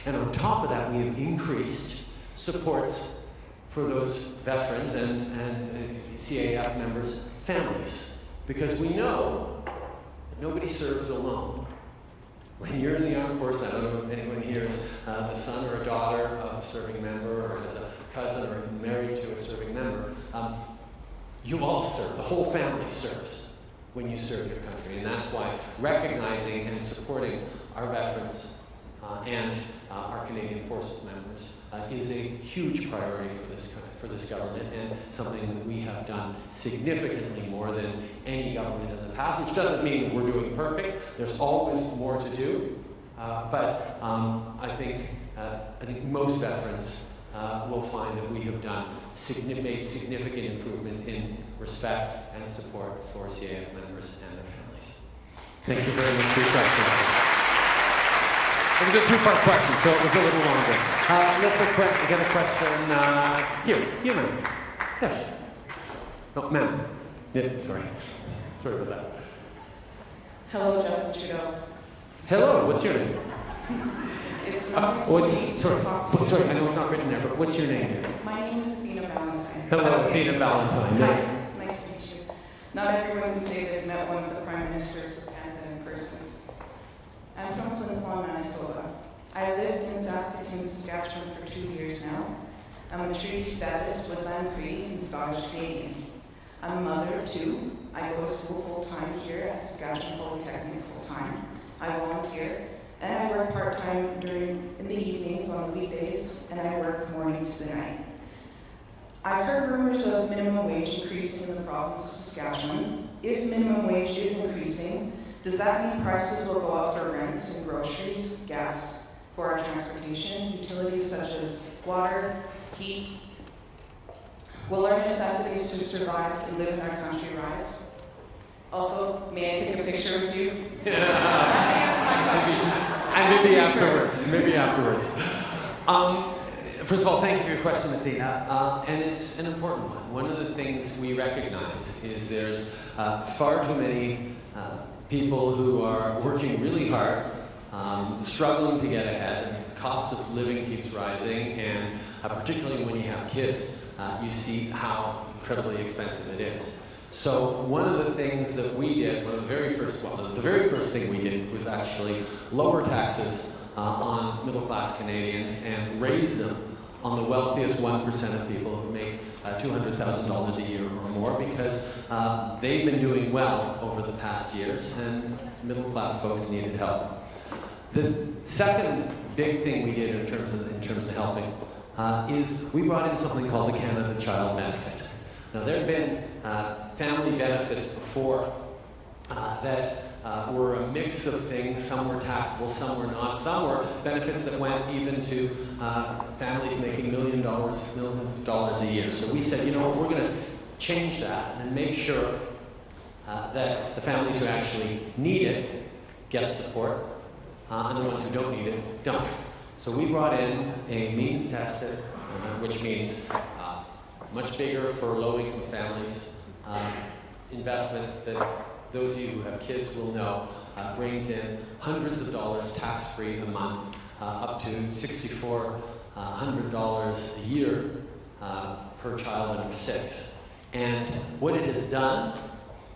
And on top of that, we have increased supports for those veterans and CAF members' families. Because we know that nobody serves alone. When you're in the armed forces, I don't know if anyone here is the son or a daughter of a serving member, or as a cousin or married to a serving member, you all serve, the whole family serves when you serve your country. And that's why recognizing and supporting our veterans and our Canadian Forces members is a huge priority for this government, and something that we have done significantly more than any government in the past, which doesn't mean that we're doing perfect. There's always more to do, but I think most veterans will find that we have made significant improvements in respect and support for CAF members and their families. Thank you very much for your questions. It was a two-part question, so it was a little longer. Let's get a question here. You, ma'am. Yes. Oh, ma'am. Yeah, sorry. Sorry about that. Hello, Justin Trudeau. Hello, what's your name? It's not to talk to you. Sorry, I know it's not written there, but what's your name? My name is Athena Valentine. Hello, Athena Valentine. Hi, nice to meet you. Not everyone can say they've met one of the Prime Ministers of Canada in person. I'm from Flin Flon, Manitoba. I lived in Saskatoon, Saskatchewan for 2 years now. I'm a treaty status with Land Cree and Scottish Canadian. I'm a mother of two. I go to school full-time here at Saskatchewan Polytechnic full-time. I volunteer, and I work part-time in the evenings on the weekdays, and I work morning to the night. I've heard rumors of minimum wage increasing in the province of Saskatchewan. If minimum wage is increasing, does that mean prices will go up for rents and groceries, gas, for our transportation, utilities such as water, heat? Will our necessities to survive and live in our country rise? Also, may I take a picture with you? And maybe afterwards. First of all, thank you for your question, Athena. And it's an important one. One of the things we recognize is there's far too many people who are working really hard, struggling to get ahead. The cost of living keeps rising, and particularly when you have kids, you see how incredibly expensive it is. So one of the things that we did, the very first thing we did was actually lower taxes on middle-class Canadians and raise them on the wealthiest 1% of people who make $200,000 a year or more, because they've been doing well over the past years, and middle-class folks needed help. The second big thing we did in terms of helping is we brought in something called the Canada Child Benefit. Now, there have been family benefits before that were a mix of things. Some were taxable, some were not. Some were benefits that went even to families making millions of dollars a year. So we said, you know what, we're going to change that and make sure that the families who actually need it get support, and the ones who don't need it don't. So we brought in a means tested, which means much bigger for low-income families. Investments that those of you who have kids will know brings in hundreds of dollars tax-free a month, up to $6,400 a year per child under 6. And what it has done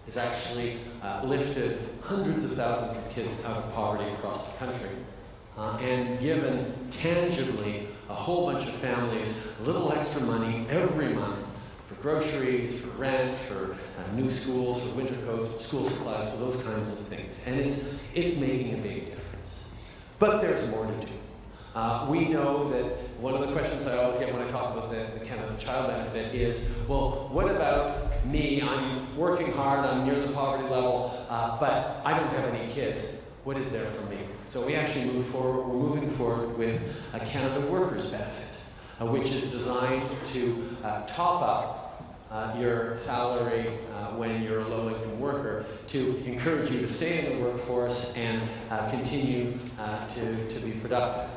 is actually lifted hundreds of thousands of kids out of poverty across the country and given tangibly a whole bunch of families a little extra money every month for groceries, for rent, for new schools, for winter coats, school supplies, for those kinds of things. And it's making a big difference. But there's more to do. We know that one of the questions I always get when I talk about the Canada Child Benefit is, well, what about me? I'm working hard, I'm near the poverty level, but I don't have any kids. What is there for me? So we actually we're moving forward with a Canada Workers Benefit, which is designed to top up your salary when you're a low-income worker to encourage you to stay in the workforce and continue to be productive.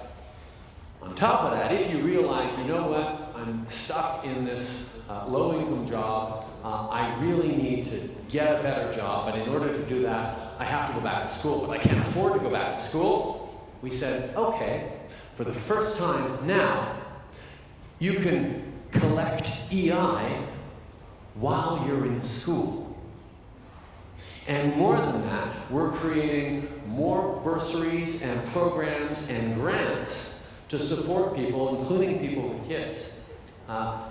On top of that, if you realize, you know what, I'm stuck in this low-income job, I really need to get a better job, but in order to do that, I have to go back to school, but I can't afford to go back to school, we said, okay, for the first time now, you can collect EI while you're in school. And more than that, we're creating more bursaries and programs and grants to support people, including people with kids,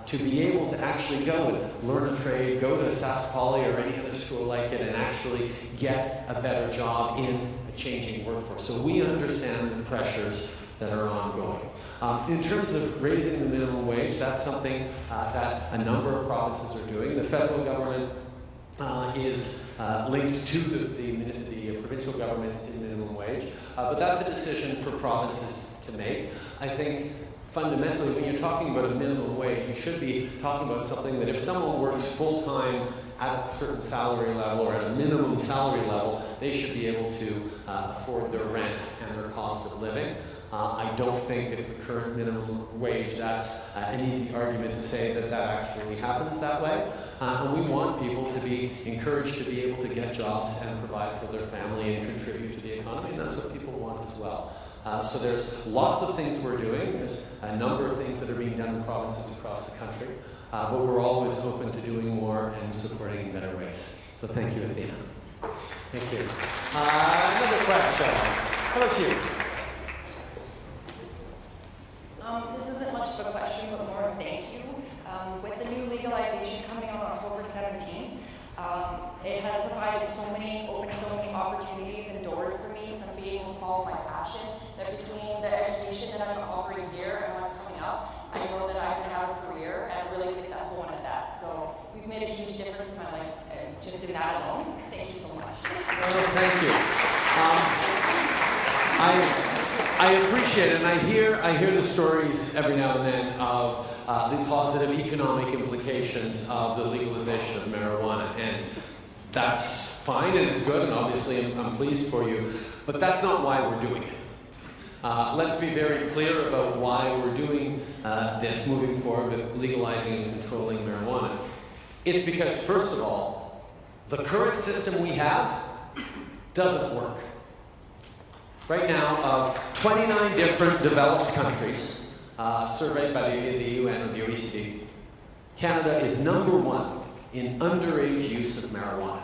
to be able to actually go and learn a trade, go to Sask Poly or any other school like it, and actually get a better job in a changing workforce. So we understand the pressures that are ongoing. In terms of raising the minimum wage, that's something that a number of provinces are doing. The federal government is linked to the provincial governments in minimum wage, but that's a decision for provinces to make. I think fundamentally, when you're talking about a minimum wage, you should be talking about something that if someone works full-time at a certain salary level or at a minimum salary level, they should be able to afford their rent and their cost of living. I don't think that the current minimum wage, that's an easy argument to say that that actually happens that way. And we want people to be encouraged to be able to get jobs and provide for their family and contribute to the economy, and that's what people want as well. So there's lots of things we're doing. There's a number of things that are being done in provinces across the country, but we're always open to doing more and supporting in better ways. So thank you, Athena. Thank you. Another question. How about you? This isn't much of a question, but more of a thank you. With the new legalization coming on October 17th, it has provided opened so many opportunities and doors for me from being able to follow my passion, that between the education that I'm offering here and what's coming up, I know that I can have a career and a really successful one at that. So we've made a huge difference in my life, just in that alone. Thank you so much. Oh, thank you. I appreciate it, and I hear the stories every now and then of the positive economic implications of the legalization of marijuana, and that's fine and it's good, and obviously I'm pleased for you, but that's not why we're doing it. Let's be very clear about why we're doing this, moving forward with legalizing and controlling marijuana. It's because, first of all, the current system we have doesn't work. Right now, of 29 different developed countries surveyed by the UN or the OECD, Canada is #1 in underage use of marijuana.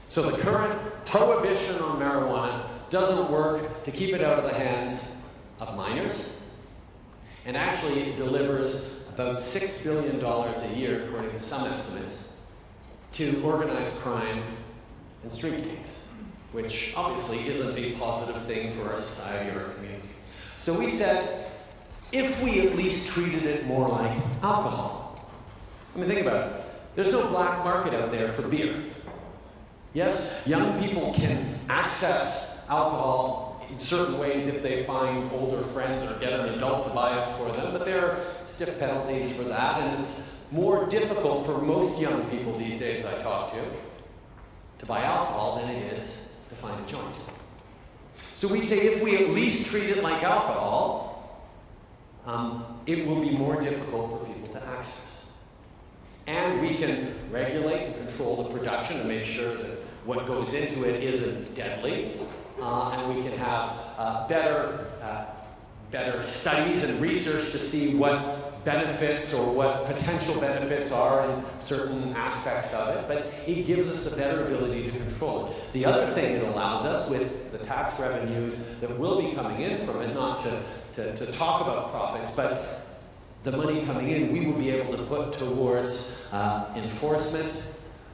So the current prohibition on marijuana doesn't work to keep it out of the hands of minors, and actually it delivers about $6 billion a year, according to some estimates, to organized crime and street gangs, which obviously isn't a positive thing for our society or our community. So we said, if we at least treated it more like alcohol. I mean, think about it. There's no black market out there for beer. Yes, young people can access alcohol in certain ways if they find older friends or get an adult to buy it for them, but there are stiff penalties for that, and it's more difficult for most young people these days I talk to buy alcohol than it is to find a joint. So we say if we at least treat it like alcohol, it will be more difficult for people to access. And we can regulate and control the production to make sure that what goes into it isn't deadly. And we can have better studies and research to see what benefits or what potential benefits are in certain aspects of it, but it gives us a better ability to control it. The other thing it allows us, with the tax revenues that will be coming in from it, not to talk about profits, but the money coming in, we will be able to put towards enforcement,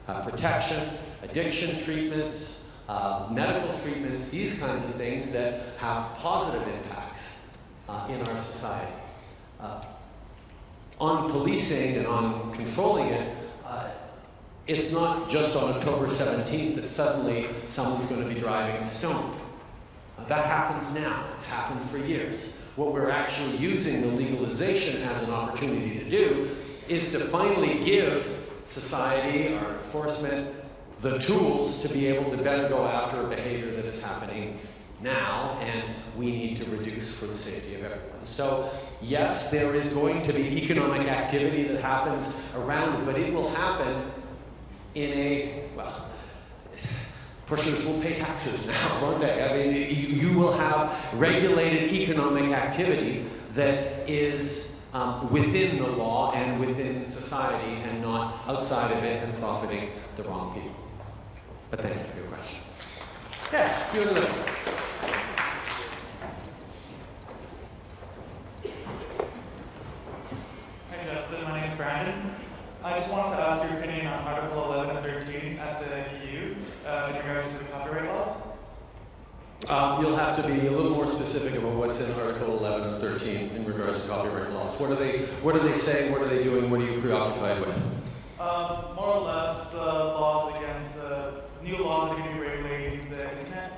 protection, addiction treatments, medical treatments, these kinds of things that have positive impacts in our society. On policing and on controlling it, it's not just on October 17th that suddenly someone's going to be driving stoned. That happens now. It's happened for years. What we're actually using the legalization as an opportunity to do is to finally give society, our enforcement, the tools to be able to better go after a behavior that is happening now, and we need to reduce for the safety of everyone. So yes, there is going to be economic activity that happens around it, but it will happen in a, well, pushers will pay taxes now, won't they? I mean, you will have regulated economic activity that is within the law and within society and not outside of it and profiting the wrong people. But thank you for your question. Yes, you're in the middle. Hi Justin, my name is Brandon. I just wanted to ask your opinion on Article 11 and 13 at the EU in regards to the copyright laws. You'll have to be a little more specific about what's in Article 11 and 13 in regards to copyright laws. What are they saying? What are they doing? What are you preoccupied with? More or less the laws against the new laws that are going to be regulating the internet,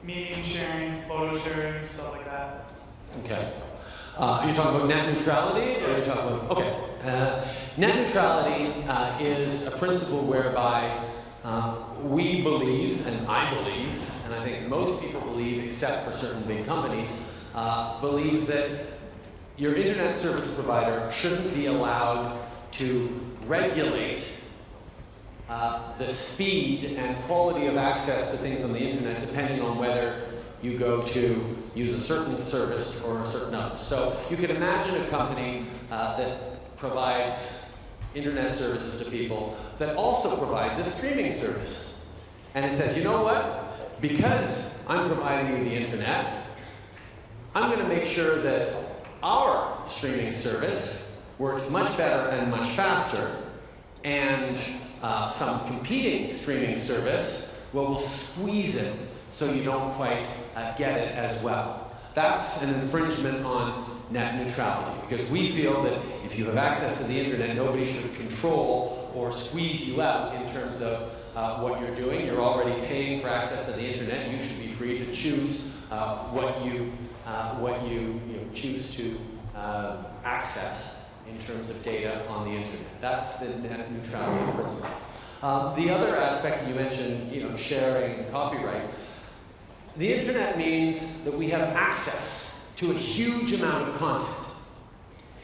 meme sharing, photo sharing, stuff like that. Okay. Are you talking about net neutrality? Or are you talking about, okay. Net neutrality is a principle whereby we believe, and I believe, and I think most people believe, except for certain big companies, believe that your internet service provider shouldn't be allowed to regulate the speed and quality of access to things on the internet depending on whether you go to use a certain service or a certain other. So you could imagine a company that provides internet services to people that also provides a streaming service. And it says, you know what? Because I'm providing you the internet, I'm going to make sure that our streaming service works much better and much faster, and some competing streaming service will squeeze it so you don't quite get it as well. That's an infringement on net neutrality, because we feel that if you have access to the internet, nobody should control or squeeze you out in terms of what you're doing. You're already paying for access to the internet. You should be free to choose what you choose to access in terms of data on the internet. That's the net neutrality principle. The other aspect you mentioned, sharing and copyright. The internet means that we have access to a huge amount of content.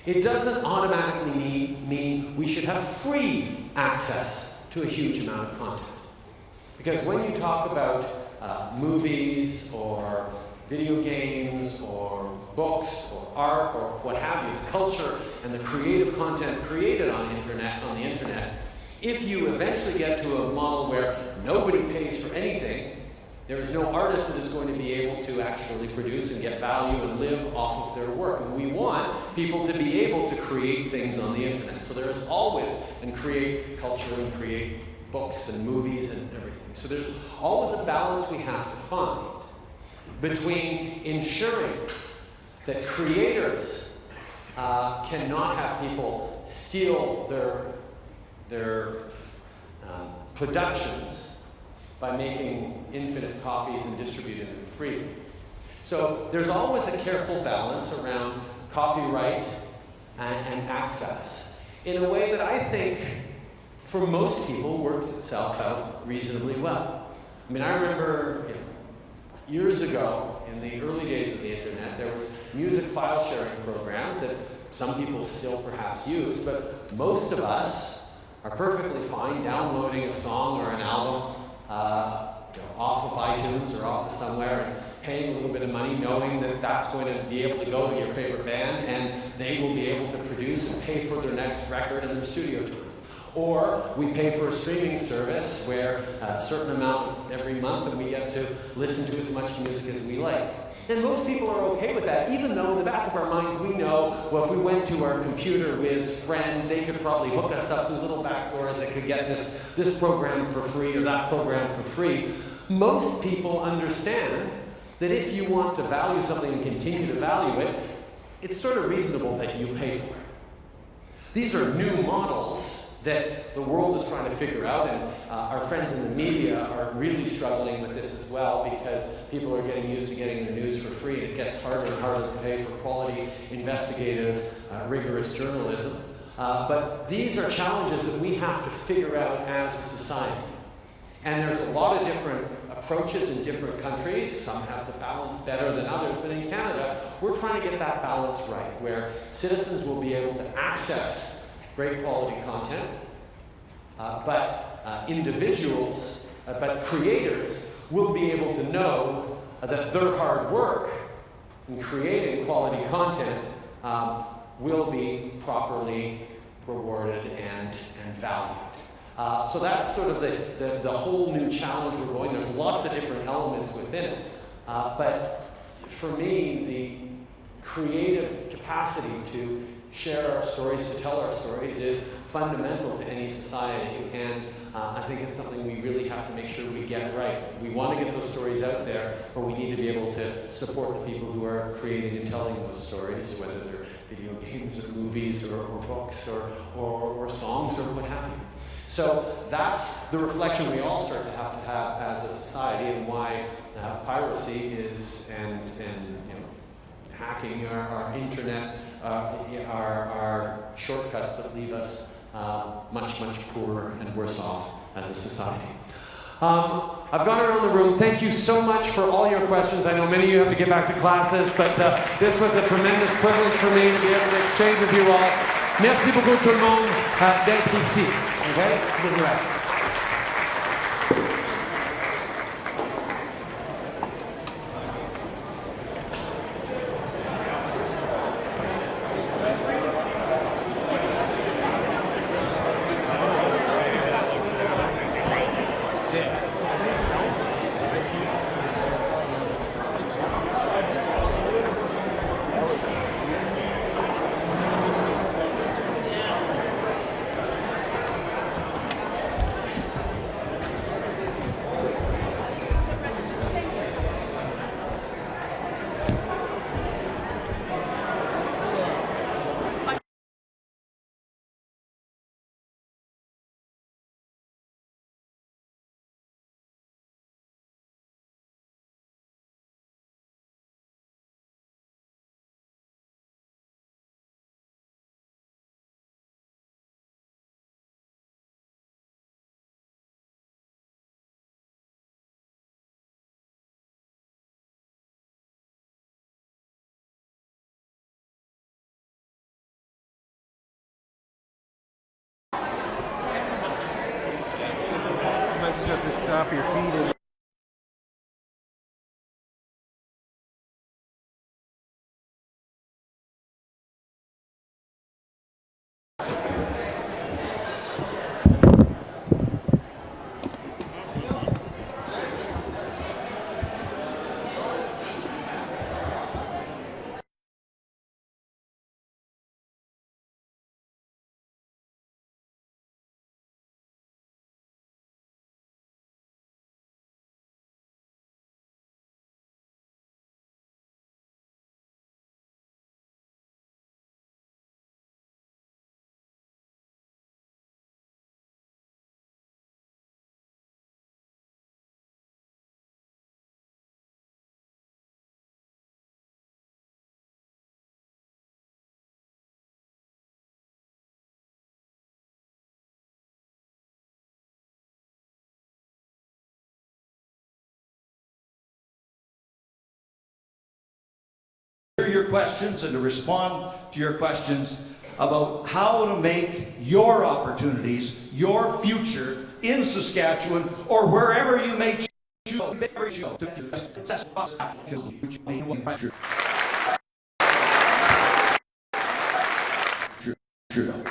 It doesn't automatically mean we should have free access to a huge amount of content. Because when you talk about movies or video games or books or art or what have you, the culture and the creative content created on the internet, if you eventually get to a model where nobody pays for anything, there is no artist that is going to be able to actually produce and get value and live off of their work. And we want people to be able to create things on the internet. So there is always, and create culture and create books and movies and everything. So there's always a balance we have to find between ensuring that creators cannot have people steal their productions by making infinite copies and distributing them freely. So there's always a careful balance around copyright and access in a way that I think, for most people, works itself out reasonably well. I mean, I remember years ago, in the early days of the internet, there was music file sharing programs that some people still perhaps use, but most of us are perfectly fine downloading a song or an album off of iTunes or off of somewhere and paying a little bit of money, knowing that that's going to be able to go to your favorite band and they will be able to produce and pay for their next record and their studio tour. Or we pay for a streaming service where a certain amount every month and we get to listen to as much music as we like. And most people are okay with that, even though in the back of our minds we know, well, if we went to our computer whiz friend, they could probably hook us up through little back doors that could get this program for free or that program for free. Most people understand that if you want to value something and continue to value it, it's sort of reasonable that you pay for it. These are new models that the world is trying to figure out, and our friends in the media are really struggling with this as well, because people are getting used to getting their news for free, and it gets harder and harder to pay for quality, investigative, rigorous journalism. But these are challenges that we have to figure out as a society. And there's a lot of different approaches in different countries. Some have the balance better than others, but in Canada, we're trying to get that balance right, where citizens will be able to access great quality content, but individuals, but creators will be able to know that their hard work in creating quality content will be properly rewarded and valued. So that's sort of the whole new challenge we're going. There's lots of different elements within it. But for me, the creative capacity to share our stories, to tell our stories, is fundamental to any society, and I think it's something we really have to make sure we get right. We want to get those stories out there, but we need to be able to support the people who are creating and telling those stories, whether they're video games or movies or books or songs or what have you. So that's the reflection we all start to have as a society, and why piracy is and hacking our internet, our shortcuts that leave us much, much poorer and worse off as a society. I've gone around the room. Thank you so much for all your questions. I know many of you have to get back to classes, but this was a tremendous privilege for me to be able to exchange with you all. Merci beaucoup tout le monde d'être ici. Okay? We'll be right. your questions and to respond to your questions about how to make your opportunities, your future in Saskatchewan or wherever you may choose. Trudeau.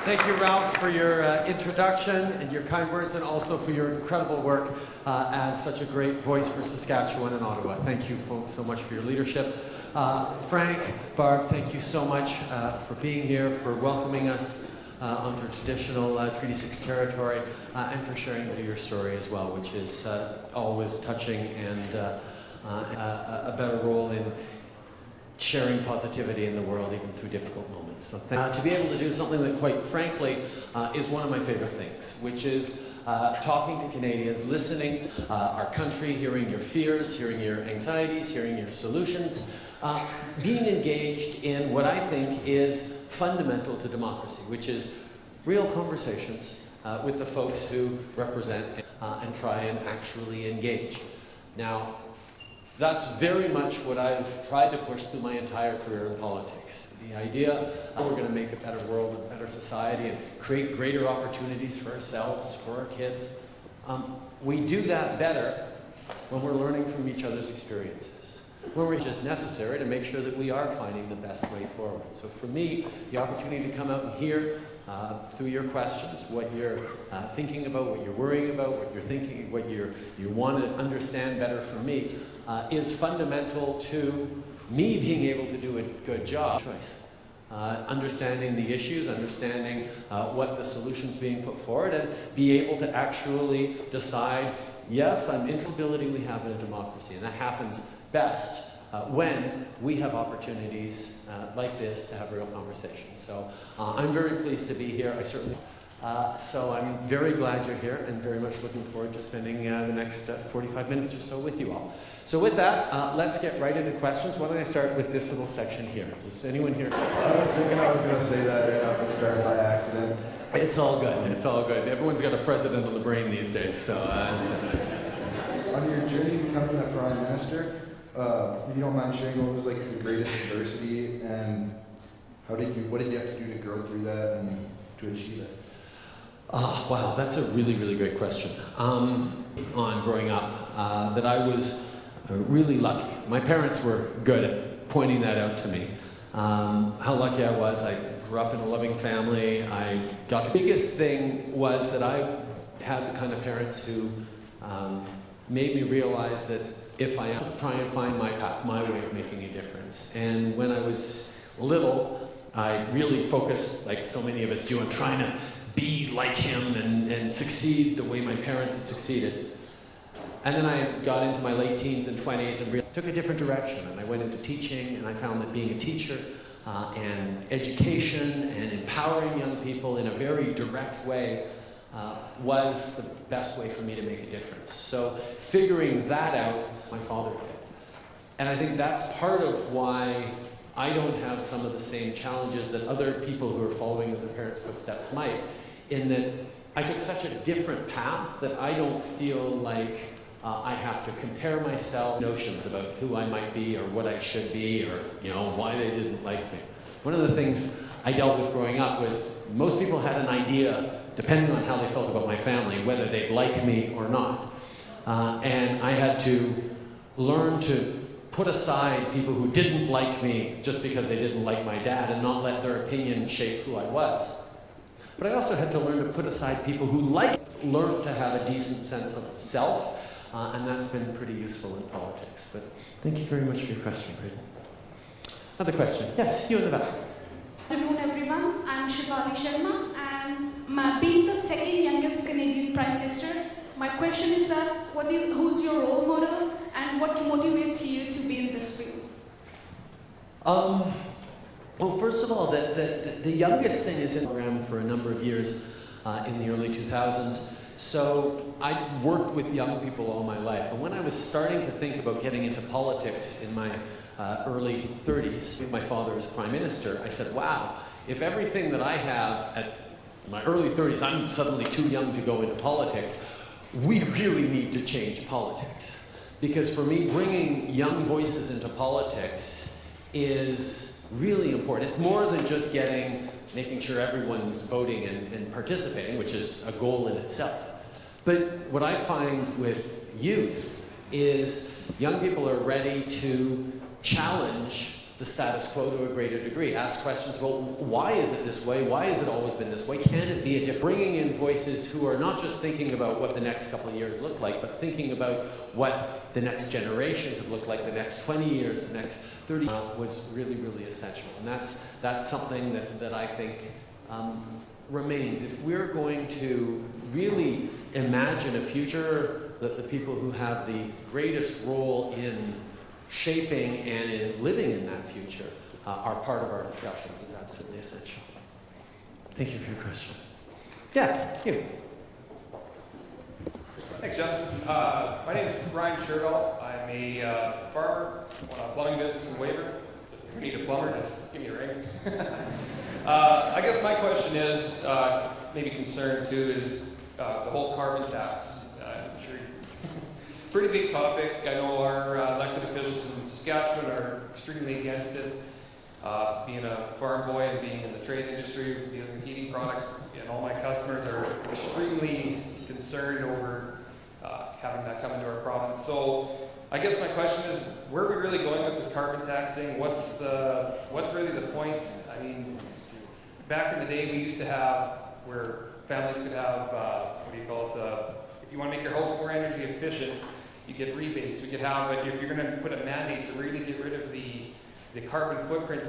Thank you, Ralph, for your introduction and your kind words, and also for your incredible work as such a great voice for Saskatchewan and Ottawa. Thank you folks so much for your leadership. Frank, Barb, thank you so much for being here, for welcoming us onto traditional Treaty 6 territory, and for sharing your story as well, which is always touching and a better role in sharing positivity in the world, even through difficult moments. So to be able to do something that, quite frankly, is one of my favorite things, which is talking to Canadians, listening our country, hearing your fears, hearing your anxieties, hearing your solutions, being engaged in what I think is fundamental to democracy, which is real conversations with the folks who represent and try and actually engage. Now, that's very much what I've tried to push through my entire career in politics. The idea that we're going to make a better world, a better society, and create greater opportunities for ourselves, for our kids. We do that better when we're learning from each other's experiences, when we're just necessary to make sure that we are finding the best way forward. So for me, the opportunity to come out and hear through your questions what you're thinking about, what you're worrying about, what you're thinking, what you want to understand better from me, is fundamental to me being able to do a good job. Understanding the issues, understanding what the solutions being put forward, and be able to actually decide, yes, I'm interested in the ability we have in a democracy, and that happens best when we have opportunities like this to have real conversations. So I'm very pleased to be here. I certainly. So I'm very glad you're here and very much looking forward to spending the next 45 minutes or so with you all. So with that, let's get right into questions. Why don't I start with this little section here? Does anyone here? I was thinking I was going to say that right off the start by accident. It's all good. It's all good. Everyone's got a president on the brain these days. So. On your journey to becoming a prime minister, if you don't mind sharing, what was like the greatest adversity, and what did you have to do to grow through that and to achieve it? Oh, wow, that's a really, really great question. On growing up, that I was really lucky. My parents were good at pointing that out to me. How lucky I was. I grew up in a loving family. The biggest thing was that I had the kind of parents who made me realize that if I try and find my path, my way of making a difference. And when I was little, I really focused, like so many of us do, on trying to be like him and succeed the way my parents had succeeded. And then I got into my late teens and 20s and took a different direction. And I went into teaching, and I found that being a teacher and education and empowering young people in a very direct way was the best way for me to make a difference. So figuring that out, my father did. And I think that's part of why I don't have some of the same challenges that other people who are following in their parents' footsteps might, in that I took such a different path that I don't feel like I have to compare myself notions about who I might be or what I should be or why they didn't like me. One of the things I dealt with growing up was most people had an idea, depending on how they felt about my family, whether they'd like me or not. And I had to learn to put aside people who didn't like me just because they didn't like my dad and not let their opinion shape who I was. But I also had to learn to put aside people who learn to have a decent sense of self, and that's been pretty useful in politics. But thank you very much for your question, Braden. Another question. Yes, you in the back. Good afternoon, everyone. I'm Shivani Sharma, and being the second youngest Canadian Prime Minister, my question is that who's your role model and what motivates you to be in this field? Well, first of all, the youngest thing is in the program for a number of years in the early 2000s. So I worked with young people all my life. And when I was starting to think about getting into politics in my early 30s, with my father as Prime Minister, I said, wow, if everything that I have at in my early 30s, I'm suddenly too young to go into politics. We really need to change politics. Because for me, bringing young voices into politics is really important. It's more than just making sure everyone's voting and participating, which is a goal in itself. But what I find with youth is young people are ready to challenge the status quo to a greater degree. Ask questions about why is it this way? Why has it always been this way? Can it be a different? Bringing in voices who are not just thinking about what the next couple of years look like, but thinking about what the next generation could look like, the next 20 years, the next 30 years, was really, really essential. And that's something that I think remains. If we're going to really imagine a future that the people who have the greatest role in shaping and in living in that future are part of our discussions is absolutely essential. Thank you for your question. Yeah, you. Thanks, Justin. My name is Brian Sherrill. I'm a farmer, own a plumbing business in Weyburn. If you need a plumber, just give me a ring. I guess my question is, maybe concern too, is the whole carbon tax. I'm sure pretty big topic. I know our elected officials in Saskatchewan are extremely against it. Being a farm boy and being in the trade industry, dealing with heating products, and all my customers are extremely concerned over having that come into our province. So I guess my question is, where are we really going with this carbon taxing? What's really the point? I mean, back in the day we used to have where families could have, what do you call it, if you want to make your house more energy efficient, you get rebates. We could have, if you're going to put a mandate to really get rid of the carbon footprint